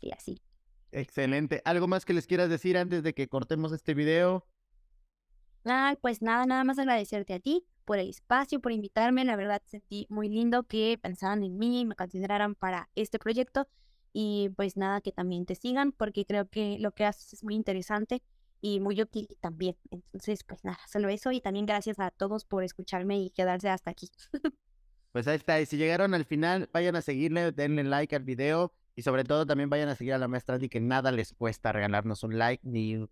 Y así. Excelente. ¿Algo más que les quieras decir antes de que cortemos este video? Ay, pues nada, nada más agradecerte a ti por el espacio, por invitarme. La verdad sentí muy lindo que pensaran en mí y me consideraran para este proyecto. Y pues nada, que también te sigan porque creo que lo que haces es muy interesante y muy útil también. Entonces, pues nada, solo eso y también gracias a todos por escucharme y quedarse hasta aquí. Pues ahí está. Y si llegaron al final, vayan a seguirle, denle like al video y sobre todo también vayan a seguir a la maestra Andy, que nada les cuesta regalarnos un like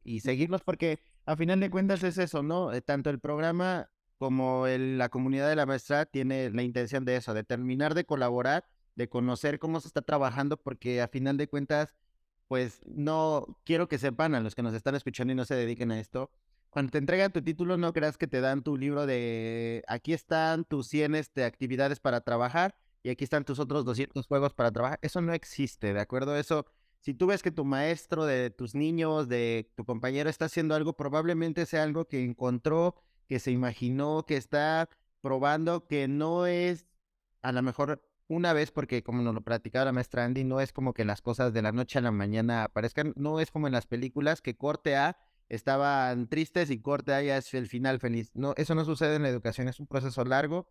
y seguirnos porque a final de cuentas es eso, ¿no? Tanto el programa como la comunidad de la maestra tiene la intención de eso, de terminar de colaborar, de conocer cómo se está trabajando, porque a final de cuentas, pues no quiero que sepan a los que nos están escuchando y no se dediquen a esto. Cuando te entregan tu título, no creas que te dan tu libro de aquí están tus 100 actividades para trabajar y aquí están tus otros 200 juegos para trabajar. Eso no existe, ¿de acuerdo? Eso, si tú ves que tu maestro, de tus niños, de tu compañero está haciendo algo, probablemente sea algo que encontró, que se imaginó, que está probando, que no es a lo mejor una vez, porque como nos lo platicaba la maestra Andy, no es como que las cosas de la noche a la mañana aparezcan, no es como en las películas que corte A estaban tristes y corte A ya es el final feliz. No, eso no sucede en la educación, es un proceso largo,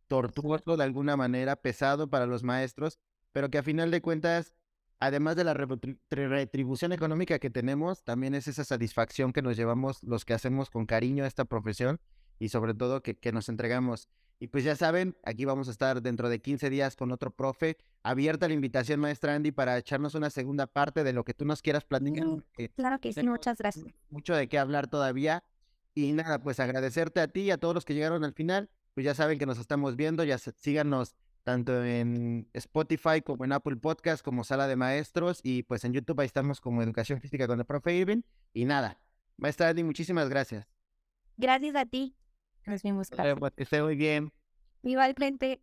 tortuoso de alguna manera, pesado para los maestros, pero que a final de cuentas, además de la retribución económica que tenemos, también es esa satisfacción que nos llevamos los que hacemos con cariño a esta profesión y sobre todo que nos entregamos. Y pues ya saben, aquí vamos a estar dentro de 15 días con otro profe. Abierta la invitación, maestra Andy, para echarnos una segunda parte de lo que tú nos quieras platicar. Claro que sí, muchas gracias. Mucho de qué hablar todavía. Y nada, pues agradecerte a ti y a todos los que llegaron al final. Pues ya saben que nos estamos viendo, ya síganos tanto en Spotify como en Apple Podcast como Sala de Maestros y pues en YouTube ahí estamos como Educación Física con el profe Irving. Y nada, maestra Andy, muchísimas gracias. Gracias a ti. Nos vemos, claro. Que esté muy bien. Igualmente.